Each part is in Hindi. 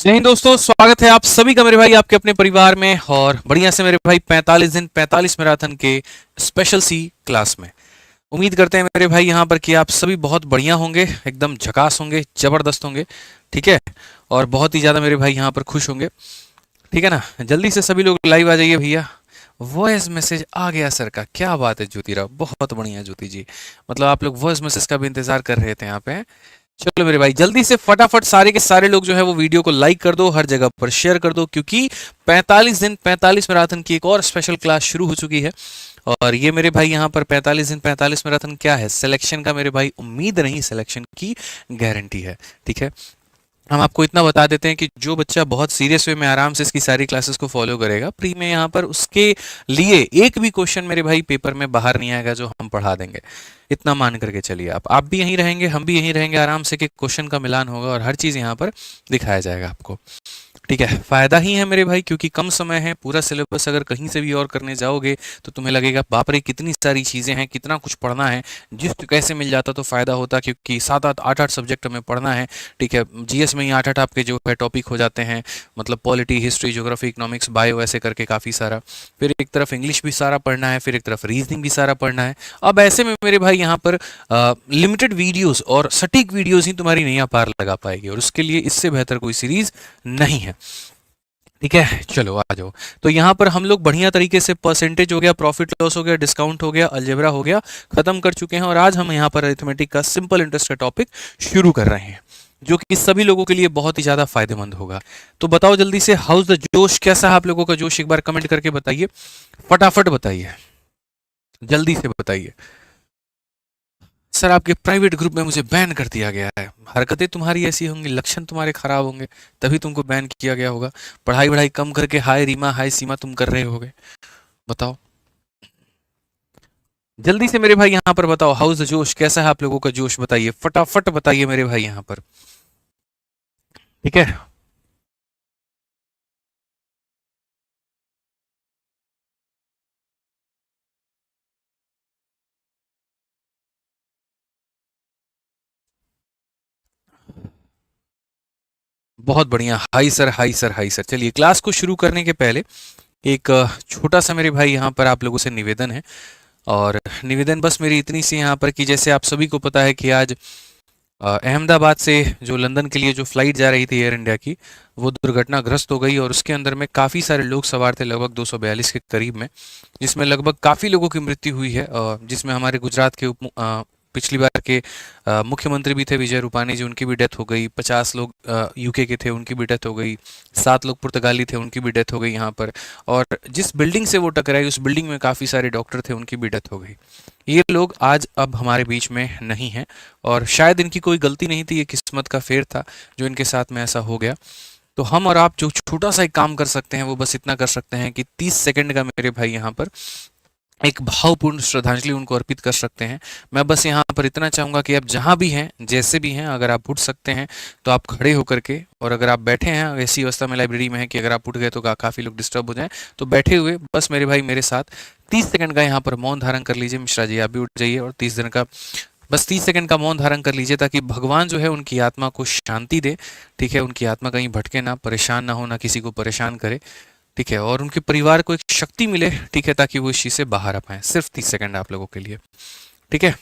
जय हिंद दोस्तों, स्वागत है आप सभी का मेरे भाई आपके अपने परिवार में। और बढ़िया से मेरे भाई 45 दिन 45 मैराथन के स्पेशल सी क्लास में उम्मीद करते हैं मेरे भाई यहाँ पर कि आप सभी बहुत बढ़िया होंगे, एकदम झकास होंगे, जबरदस्त होंगे। ठीक है। और बहुत ही ज्यादा मेरे भाई यहाँ पर खुश होंगे। ठीक है ना। जल्दी से सभी लोग लाइव आ जाइए भैया। वॉइस मैसेज आ गया सर का, क्या बात है ज्योति राव, बहुत बढ़िया ज्योति जी। मतलब आप लोग वॉइस मैसेज का भी इंतजार कर रहे थे यहाँ पे। चलो मेरे भाई जल्दी से फटाफट सारे के सारे लोग जो है वो वीडियो को लाइक कर दो, हर जगह पर शेयर कर दो, क्योंकि 45 दिन 45 मैराथन की एक और स्पेशल क्लास शुरू हो चुकी है। और ये मेरे भाई यहाँ पर 45 दिन 45 मैराथन क्या है, सिलेक्शन का मेरे भाई उम्मीद नहीं, सिलेक्शन की गारंटी है। ठीक है। हम आपको इतना बता देते हैं कि जो बच्चा बहुत सीरियस वे में आराम से इसकी सारी क्लासेस को फॉलो करेगा प्री में यहाँ पर, उसके लिए एक भी क्वेश्चन मेरे भाई पेपर में बाहर नहीं आएगा जो हम पढ़ा देंगे। इतना मान करके चलिए, आप भी यहीं रहेंगे, हम भी यहीं रहेंगे आराम से, कि क्वेश्चन का मिलान होगा और हर चीज़ यहाँ पर दिखाया जाएगा आपको। ठीक है। फायदा ही है मेरे भाई, क्योंकि कम समय है। पूरा सिलेबस अगर कहीं से भी और करने जाओगे तो तुम्हें लगेगा बाप रे कितनी सारी चीज़ें हैं, कितना कुछ पढ़ना है। जिस कैसे मिल जाता तो फ़ायदा होता, क्योंकि 7-8 सब्जेक्ट हमें पढ़ना है। ठीक है। जीएस में ही 8 आपके जो है टॉपिक हो जाते हैं, मतलब polity, history, geography, economics, bio, ऐसे करके काफ़ी सारा। फिर एक तरफ इंग्लिश भी सारा पढ़ना है, फिर एक तरफ रीजनिंग भी सारा पढ़ना है। अब ऐसे में मेरे भाई यहाँ पर लिमिटेड वीडियोस और सटीक वीडियोस ही तुम्हारी नैया पार लगा पाएगी, और उसके लिए इससे बेहतर कोई सीरीज नहीं है। ठीक है। चलो आ जाओ। तो यहाँ पर हम लोग बढ़िया तरीके से परसेंटेज हो गया, प्रॉफिट लॉस हो गया, डिस्काउंट हो गया, अलजेब्रा हो गया, खत्म कर चुके हैं। और आज हम यहाँ पर अरिथमेटिक का सिंपल इंटरेस्ट का टॉपिक शुरू कर रहे हैं, जो कि सभी लोगों के लिए बहुत ही ज्यादा फायदेमंद होगा। तो बताओ जल्दी से, हाउस द जोश, कैसा है आप लोगों का जोश, एक बार कमेंट करके बताइए, फटाफट बताइए, जल्दी से बताइए। सर आपके प्राइवेट ग्रुप में मुझे बैन कर दिया गया है। हरकतें तुम्हारी ऐसी होंगी, लक्षण तुम्हारे खराब होंगे, तभी तुमको बैन किया गया होगा। पढ़ाई वढ़ाई कम करके हाय रीमा हाय सीमा तुम कर रहे होगे। बताओ जल्दी से मेरे भाई यहाँ पर बताओ, हाउस द जोश, कैसा है आप लोगों का जोश, बताइए फटाफट बताइए मेरे भाई यहाँ पर। ठीक है। बहुत बढ़िया, high sir high sir high sir. चलिए क्लास को शुरू करने के पहले एक छोटा सा मेरे भाई यहाँ पर आप लोगों से निवेदन है। और निवेदन बस मेरी इतनी सी यहाँ पर कि जैसे आप सभी को पता है कि आज अहमदाबाद से जो लंदन के लिए जो फ्लाइट जा रही थी एयर इंडिया की, वो दुर्घटनाग्रस्त हो गई। और उसके अंदर में काफ़ी सारे लोग सवार थे, लगभग 242 के करीब में, जिसमें लगभग काफ़ी लोगों की मृत्यु हुई है। जिसमें हमारे गुजरात के पिछली बार के मुख्यमंत्री भी थे, विजय रूपानी जी, उनकी भी डेथ हो गई। 50 लोग यूके के थे, उनकी भी डेथ हो गई। 7 लोग पुर्तगाली थे, उनकी भी डेथ हो गई यहाँ पर। और जिस बिल्डिंग से वो टकराई, उस बिल्डिंग में काफ़ी सारे डॉक्टर थे, उनकी भी डेथ हो गई। ये लोग आज अब हमारे बीच में नहीं हैं, और शायद इनकी कोई गलती नहीं थी, ये किस्मत का फेर था जो इनके साथ में ऐसा हो गया। तो हम और आप जो छोटा सा एक काम कर सकते हैं वो बस इतना कर सकते हैं कि 30 सेकंड का मेरे भाई यहाँ पर एक भावपूर्ण श्रद्धांजलि उनको अर्पित कर सकते हैं। मैं बस यहाँ पर इतना चाहूँगा कि आप जहाँ भी हैं, जैसे भी हैं, अगर आप उठ सकते हैं तो आप खड़े होकर के, और अगर आप बैठे हैं, ऐसी अवस्था में लाइब्रेरी में है कि अगर आप उठ गए तो काफ़ी लोग डिस्टर्ब हो जाएं, तो बैठे हुए बस मेरे भाई मेरे साथ 30 सेकंड का यहाँ पर मौन धारण कर लीजिए। मिश्रा जी आप भी उठ जाइए और 30 दिन का, बस 30 सेकंड का मौन धारण कर लीजिए, ताकि भगवान जो है उनकी आत्मा को शांति दे। ठीक है। उनकी आत्मा कहीं भटके ना, परेशान ना हो, ना किसी को परेशान करे। ठीक है। और उनके परिवार को एक शक्ति मिले, ठीक है, ताकि वो इस चीज से बाहर आ पाए। सिर्फ 30 सेकंड आप लोगों के लिए। ठीक है।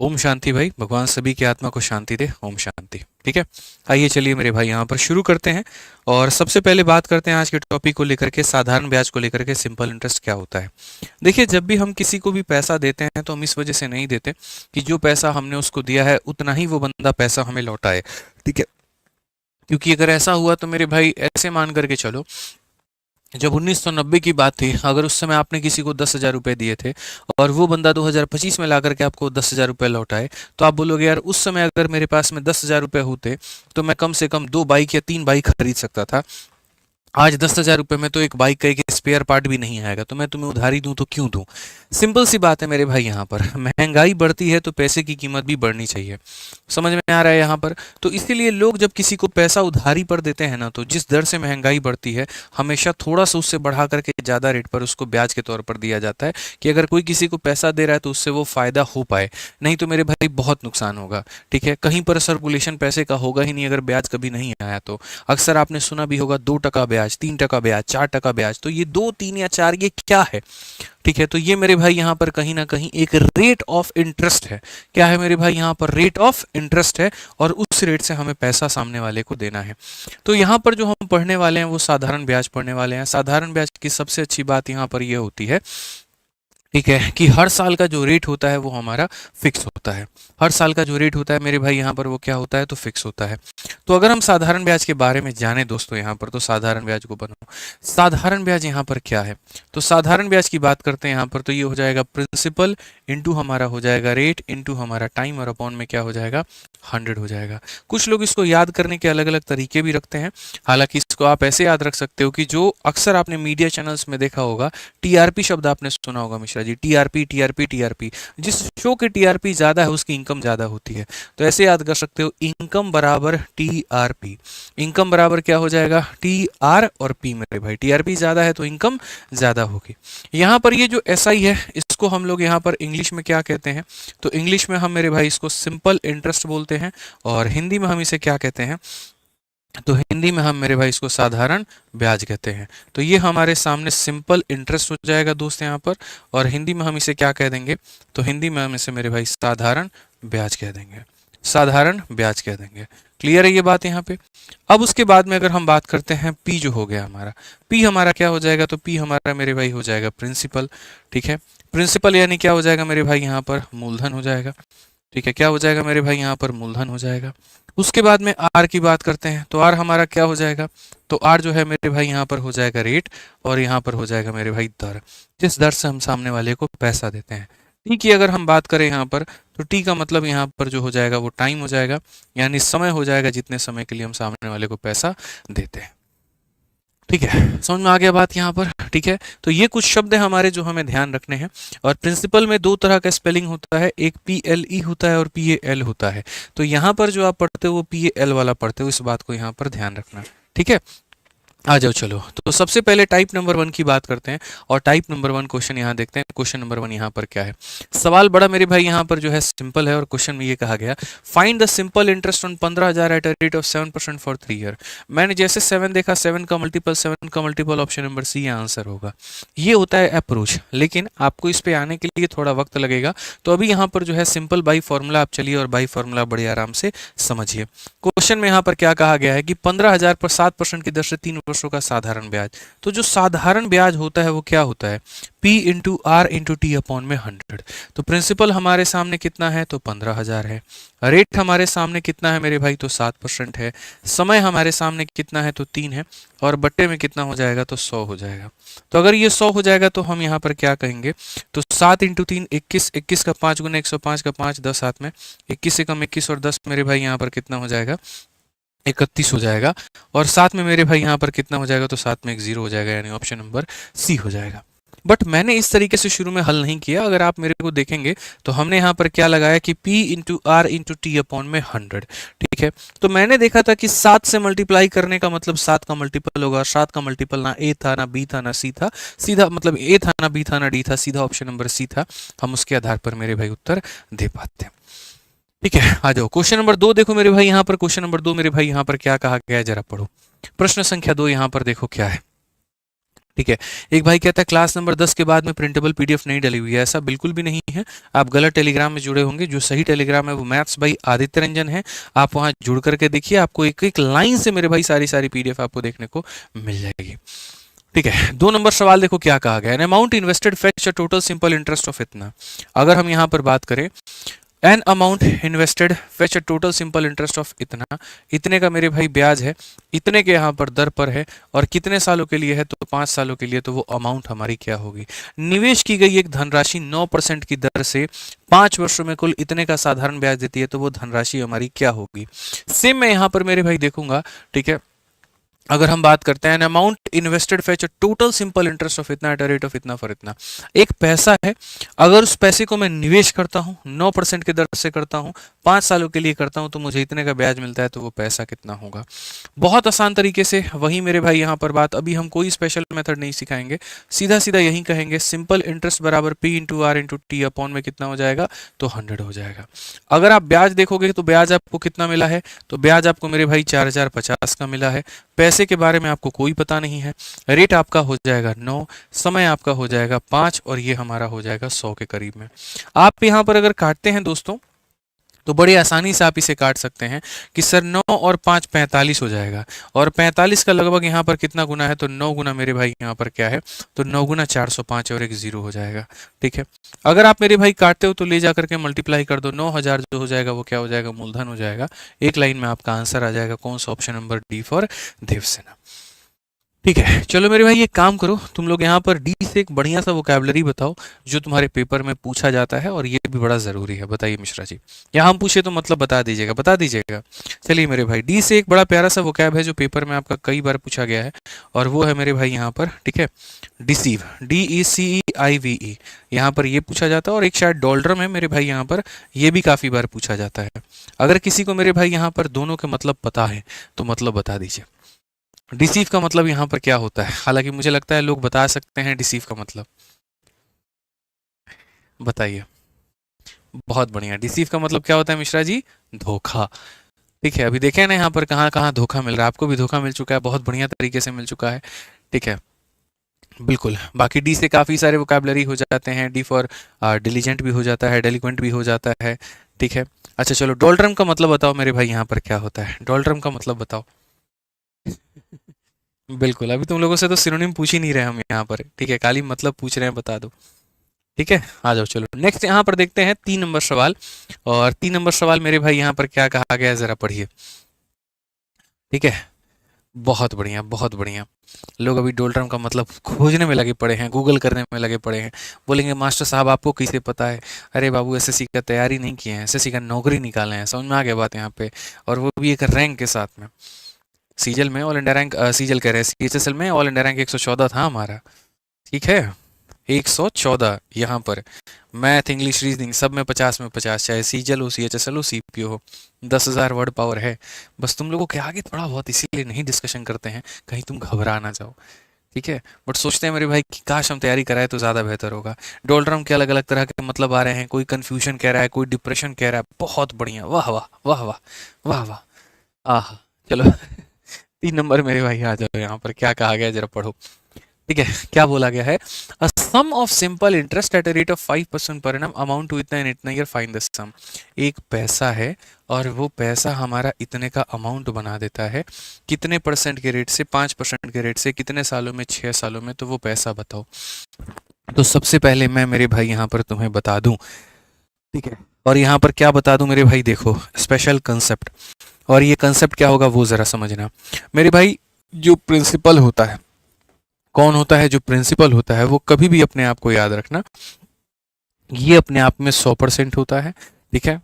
ओम शांति भाई, भगवान सभी की आत्मा को शांति दे, ओम शांति। ठीक है। आइए चलिए मेरे भाई यहाँ पर शुरू करते हैं। और सबसे पहले बात करते हैं आज के टॉपिक को लेकर के, साधारण ब्याज को लेकर के, सिंपल इंटरेस्ट क्या होता है। देखिए, जब भी हम किसी को भी पैसा देते हैं तो हम इस वजह से नहीं देते कि जो पैसा हमने उसको दिया है उतना ही वो बंदा पैसा हमें लौटाए। ठीक है। क्योंकि अगर ऐसा हुआ तो मेरे भाई ऐसे मान करके चलो जब 1990 की बात थी, अगर उस समय आपने किसी को 10,000 रुपए दिए थे और वो बंदा 2025 में ला करके आपको 10,000 रुपए लौटाए, तो आप बोलोगे यार उस समय अगर मेरे पास में 10,000 रुपए होते तो मैं कम से कम 2 बाइक या 3 बाइक खरीद सकता था। आज 10,000 रुपए में तो एक बाइक का एक स्पेयर पार्ट भी नहीं आएगा, तो मैं तुम्हें उधारी दूं तो क्यों दूं। सिंपल सी बात है मेरे भाई, यहाँ पर महंगाई बढ़ती है तो पैसे की कीमत भी बढ़नी चाहिए। समझ में आ रहा है यहाँ पर। तो इसीलिए लोग जब किसी को पैसा उधारी पर देते हैं ना, तो जिस दर से महंगाई बढ़ती है हमेशा थोड़ा सा उससे बढ़ा करके ज़्यादा रेट पर उसको ब्याज के तौर पर दिया जाता है, कि अगर कोई किसी को पैसा दे रहा है तो उससे वो फ़ायदा हो पाए, नहीं तो मेरे भाई बहुत नुकसान होगा। ठीक है, कहीं पर सर्कुलेशन पैसे का होगा ही नहीं अगर ब्याज कभी नहीं आया तो। अक्सर आपने सुना भी होगा 2% ब्याज, 3% ब्याज, 4% ब्याज। तो ये 2, 3 या 4 ये क्या है। ठीक है, तो ये मेरे भाई यहाँ पर कहीं ना कहीं एक रेट ऑफ इंटरेस्ट है। क्या है मेरे भाई, यहाँ पर रेट ऑफ इंटरेस्ट है, और उस रेट से हमें पैसा सामने वाले को देना है। तो यहाँ पर जो हम पढ़ने वाले हैं वो साधारण ब्याज पढ़ने वाले हैं। साधारण ब्याज की सबसे अच्छी बात यहाँ पर यह होती है, ठीक है, कि हर साल का जो रेट होता है वो हमारा फिक्स होता है। हर साल का जो रेट होता है मेरे भाई यहाँ पर वो क्या होता है, तो फिक्स होता है। तो अगर हम साधारण ब्याज के बारे में जाने दोस्तों यहाँ पर, तो साधारण ब्याज को बनाओ। साधारण ब्याज यहाँ पर क्या है, तो साधारण ब्याज की बात करते हैं यहाँ पर, तो ये हो जाएगा प्रिंसिपल इंटू हमारा हो जाएगा रेट इंटू हमारा टाइम, और अपॉन में क्या हो जाएगा, 100 हो जाएगा। कुछ लोग इसको याद करने के अलग अलग तरीके भी रखते हैं। हालांकि इसको आप ऐसे याद रख सकते हो कि जो अक्सर आपने मीडिया चैनल्स में देखा होगा, टीआरपी शब्द आपने सुना होगा Mishra ji, TRP TRP TRP. जिस शो की टीआरपी ज्यादा है उसकी इनकम ज्यादा होती है। तो ऐसे याद कर सकते हो, इनकम बराबर टीआरपी। इनकम बराबर क्या हो जाएगा, टी आर और पी मेरे भाई। टीआरपी ज्यादा है तो इनकम ज्यादा होगी। यहाँ पर ये जो एसआई है इसको हम लोग यहाँ पर इंग्लिश में क्या कहते हैं, तो इंग्लिश में हम मेरे भाई इसको सिंपल इंटरेस्ट बोलते हैं, और हिंदी में हम इसे क्या कहते हैं, तो हिंदी में हम मेरे भाई इसको साधारण ब्याज कहते हैं। तो ये हमारे सामने सिंपल इंटरेस्ट हो जाएगा दोस्त यहाँ पर, और हिंदी में हम इसे क्या कह देंगे, तो हिंदी में हम इसे मेरे भाई साधारण ब्याज कह देंगे। साधारण ब्याज कह देंगे। क्लियर है ये बात यहाँ पे। अब उसके बाद में अगर हम बात करते हैं पी जो हो गया हमारा, पी हमारा क्या हो जाएगा, तो पी हमारा मेरे भाई हो जाएगा प्रिंसिपल। ठीक है, प्रिंसिपल यानी क्या हो जाएगा मेरे भाई, यहाँ पर मूलधन हो जाएगा। ठीक है, क्या हो जाएगा मेरे भाई, यहाँ पर मूलधन हो जाएगा। उसके बाद में आर की बात करते हैं, तो आर हमारा क्या हो जाएगा, तो आर जो है मेरे भाई यहाँ पर हो जाएगा रेट, और यहाँ पर हो जाएगा मेरे भाई दर, जिस दर से हम सामने वाले को पैसा देते हैं। टी की अगर हम बात करें यहाँ पर, तो टी का मतलब यहाँ पर जो हो जाएगा वो टाइम हो जाएगा, यानी समय हो जाएगा, जितने समय के लिए हम सामने वाले को पैसा देते हैं। ठीक है, समझ में आ गया बात यहाँ पर। ठीक है, तो ये कुछ शब्द हैं हमारे जो हमें ध्यान रखने हैं। और प्रिंसिपल में 2 तरह का स्पेलिंग होता है, एक PLE होता है और PAL होता है। तो यहाँ पर जो आप पढ़ते हो वो PAL वाला पढ़ते हो, इस बात को यहाँ पर ध्यान रखना। ठीक है, आ जाओ चलो। तो सबसे पहले टाइप नंबर 1 की बात करते हैं, और टाइप नंबर 1 क्वेश्चन यहाँ देखते हैं। क्वेश्चन नंबर 1 यहाँ पर क्या है, सवाल बड़ा मेरे भाई यहाँ पर जो है सिंपल है, और क्वेश्चन में ये कहा गया, find the simple interest on 15,000 at a rate of 7% for 3 year. मैंने जैसे 7 देखा, 7 का multiple option number C answer होगा। ये होता है अप्रोच, लेकिन आपको इस पे आने के लिए थोड़ा वक्त लगेगा। तो अभी यहाँ पर जो है सिंपल बाई फॉर्मूला आप चलिए, और बाई फॉर्मूला बड़े आराम से समझिए। क्वेश्चन में यहाँ पर क्या कहा गया है कि 15,000 पर 7% की दर से 3 वर्षों का साधारण ब्याज। तो जो साधारण ब्याज होता है वो क्या होता है, P into R into T upon में 100। तो प्रिंसिपल हमारे सामने कितना है, तो 15,000 है। रेट हमारे सामने कितना है मेरे भाई, तो 7% है। समय हमारे सामने कितना है, तो 3 है। और बट्टे में कितना हो जाएगा, तो 100 हो जाएगा। तो अगर ये 100 हो जाएगा तो हम यहाँ पर क्या कहेंगे, तो 7 इंटू 3 21, 21 का 5 गुना 105 का 5, 10 हाथ में 21 से कम 21 और 10 मेरे भाई यहाँ पर कितना हो जाएगा, 31 हो जाएगा। और साथ में मेरे भाई यहाँ पर कितना हो जाएगा, तो साथ में एक 0 हो जाएगा, यानी ऑप्शन नंबर सी हो जाएगा। बट मैंने इस तरीके से शुरू में हल नहीं किया। अगर आप मेरे को देखेंगे तो हमने यहाँ पर क्या लगाया कि P into R into T upon में 100। ठीक है, तो मैंने देखा था कि 7 से मल्टीप्लाई करने का मतलब 7 का मल्टीपल होगा। 7 का मल्टीपल ना A था, ना B था, ना C था, सीधा मतलब A था, ना B था, ना D था, सीधा ऑप्शन नंबर C था। हम उसके आधार पर मेरे भाई उत्तर दे पाते हैं। ठीक है, आ जाओ क्वेश्चन नंबर 2 देखो मेरे भाई यहाँ पर। क्वेश्चन नंबर 2 मेरे भाई यहाँ पर क्या कहा गया है, जरा पढ़ो। प्रश्न संख्या 2 यहाँ पर देखो क्या है। ठीक है, एक भाई कहता है क्लास नंबर 10 के बाद में प्रिंटेबल PDF नहीं डली हुई है। ऐसा बिल्कुल भी नहीं है, आप गलत टेलीग्राम में जुड़े होंगे। जो सही टेलीग्राम है वो मैथ्स भाई आदित्य रंजन है। आप वहां जुड़ करके देखिए, आपको एक एक लाइन से मेरे भाई सारी PDF आपको देखने को मिल जाएगी। ठीक है, 2 नंबर सवाल देखो क्या कहा गया है, amount invested fetch a total simple interest of इतना। अगर हम यहाँ पर बात करें an amount invested fetch a total simple interest of इतना, इतने का मेरे भाई ब्याज है, इतने के यहाँ पर दर पर है, और कितने सालों के लिए है, तो 5 सालों के लिए, तो वो अमाउंट हमारी क्या होगी। निवेश की गई एक धनराशि 9% की दर से 5 वर्षों में कुल इतने का साधारण ब्याज देती है, तो वो धनराशि हमारी क्या होगी। सेम मैं यहाँ पर मेरे भाई देखूंगा, ठीक है। अगर हम बात करते हैं amount invested fetch total simple interest of इतना एट रेट ऑफ इतना फॉर इतना, एक पैसा है, अगर उस पैसे को मैं निवेश करता हूं 9% की दर से करता हूं, 5 सालों के लिए करता हूं, तो मुझे इतने का ब्याज मिलता है, तो वो पैसा कितना होगा। बहुत आसान तरीके से वही मेरे भाई यहाँ पर बात, अभी हम कोई स्पेशल मेथड नहीं सिखाएंगे, सीधा सीधा यही कहेंगे सिंपल इंटरेस्ट बराबर P into R into T upon में कितना हो जाएगा, तो 100 हो जाएगा। अगर आप ब्याज देखोगे तो ब्याज आपको कितना मिला है, तो ब्याज आपको मेरे भाई 4050 का मिला है। पैसे के बारे में आपको कोई पता नहीं है, रेट आपका हो जाएगा 9, समय आपका हो जाएगा 5, और ये हमारा हो जाएगा 100 के करीब में। आप यहाँ पर अगर काटते हैं दोस्तों, तो बड़ी आसानी से आप इसे काट सकते हैं कि सर 9 और 5 45 हो जाएगा, और 45 का लगभग यहाँ पर कितना गुना है, तो 9 गुना मेरे भाई यहाँ पर क्या है, तो 9 गुना 405 और एक जीरो हो जाएगा, ठीक है। अगर आप मेरे भाई काटते हो तो ले जा करके मल्टीप्लाई कर दो, 9000 जो हो जाएगा वो क्या हो जाएगा, मूलधन हो जाएगा। एक लाइन में आपका आंसर आ जाएगा, कौन सा, option number D for Devsena. ठीक है, चलो मेरे भाई एक काम करो, तुम लोग यहाँ पर डी से एक बढ़िया सा वोकैबुलरी बताओ जो तुम्हारे पेपर में पूछा जाता है, और ये भी बड़ा ज़रूरी है। बताइए मिश्रा जी, यहाँ हम पूछे तो मतलब बता दीजिएगा, बता दीजिएगा। चलिए मेरे भाई, डी से एक बड़ा प्यारा सा वोकैब है जो पेपर में आपका कई बार पूछा गया है, और वो है मेरे भाई यहाँ पर, ठीक है, डिसीव, DECEIVE, यहाँ पर ये पूछा जाता है, और एक शायद डोल्ड्रम है मेरे भाई यहाँ पर, ये भी काफ़ी बार पूछा जाता है। अगर किसी को मेरे भाई यहाँ पर दोनों के मतलब पता है तो मतलब बता दीजिए। डिसीव का मतलब यहाँ पर क्या होता है, हालांकि मुझे लगता है लोग बता सकते हैं डिसीव का मतलब, बताइए। बहुत बढ़िया, डिसीव का मतलब क्या होता है मिश्रा जी, धोखा। ठीक है, अभी देखें ना यहाँ पर कहाँ कहाँ धोखा मिल रहा है, आपको भी धोखा मिल चुका है, बहुत बढ़िया तरीके से मिल चुका है, ठीक है, बिल्कुल। बाकी डी से काफ़ी सारे वोकैबुलरी हो जाते हैं, डी फॉर डिलीजेंट भी हो जाता है, डेलिक्वेंट भी हो जाता है, ठीक है। अच्छा चलो, डोल्ड्रम का मतलब बताओ मेरे भाई यहाँ पर क्या होता है, डोल्ड्रम का मतलब बताओ। बिल्कुल, अभी तुम लोगों से तो सिनोनिम पूछ ही नहीं रहे हम यहाँ पर, ठीक है, खाली मतलब पूछ रहे हैं, बता दो, ठीक है। आ जाओ, चलो नेक्स्ट यहाँ पर देखते हैं 3 नंबर सवाल, और 3 नंबर सवाल मेरे भाई यहाँ पर क्या कहा गया है, जरा पढ़िए, ठीक है। बहुत बढ़िया, बहुत बढ़िया। लोग अभी डोल्ड्रम का मतलब खोजने में लगे पड़े हैं, गूगल करने में लगे पड़े हैं, बोलेंगे मास्टर साहब आपको कैसे पता है। अरे बाबू, एसएससी का तैयारी नहीं किए हैं, एसएससी का नौकरी निकाले हैं, समझ में आ गया बात यहाँ पे, और वो भी एक रैंक के साथ में। सीजल में ऑल इंडिया रैंक, सीजल कह रहे हैं, सीएचएसएल में ऑल इंडिया रैंक 114 था हमारा, ठीक है, 114 यहाँ पर। मैथ, इंग्लिश, रीजनिंग सब में 50 में 50, चाहे सीजल हो, सीएचएसएल हो, सीपीओ हो, 10,000 वर्ड पावर है। बस तुम लोगों के आगे थोड़ा बहुत इसीलिए नहीं डिस्कशन करते हैं, कहीं तुम घबरा ना जाओ, ठीक है। बट सोचते हैं मेरे भाई कि काश हम तैयारी कराए तो ज़्यादा बेहतर होगा। डोल्ड्रम के अलग अलग तरह के मतलब आ रहे हैं, कोई कन्फ्यूजन कह रहा है, कोई डिप्रेशन कह रहा है, बहुत बढ़िया, वाह वाह वाह वाह वाह वाह, आह। चलो 3 नंबर मेरे भाई आ जाओ, यहाँ पर क्या कहा गया जरा पढ़ो, ठीक है। क्या बोला गया है, a sum of simple interest at a rate of 5% per annum amount to इतना एंड इतना ईयर, फाइंड द सम। एक पैसा है, और वो पैसा हमारा इतने का अमाउंट बना देता है, कितने परसेंट के रेट से, 5% के रेट से, कितने सालों में, 6 सालों में, तो वो पैसा बताओ। तो सबसे पहले मैं मेरे भाई यहाँ पर तुम्हें बता दूं, ठीक है, और यहाँ पर क्या बता दूं मेरे भाई, देखो स्पेशल कंसेप्ट, और ये कंसेप्ट क्या होगा वो जरा समझना मेरे भाई। जो प्रिंसिपल होता है, कौन होता है, जो प्रिंसिपल होता है, वो कभी भी अपने आप को याद रखना, ये अपने आप में 100% होता है, ठीक है।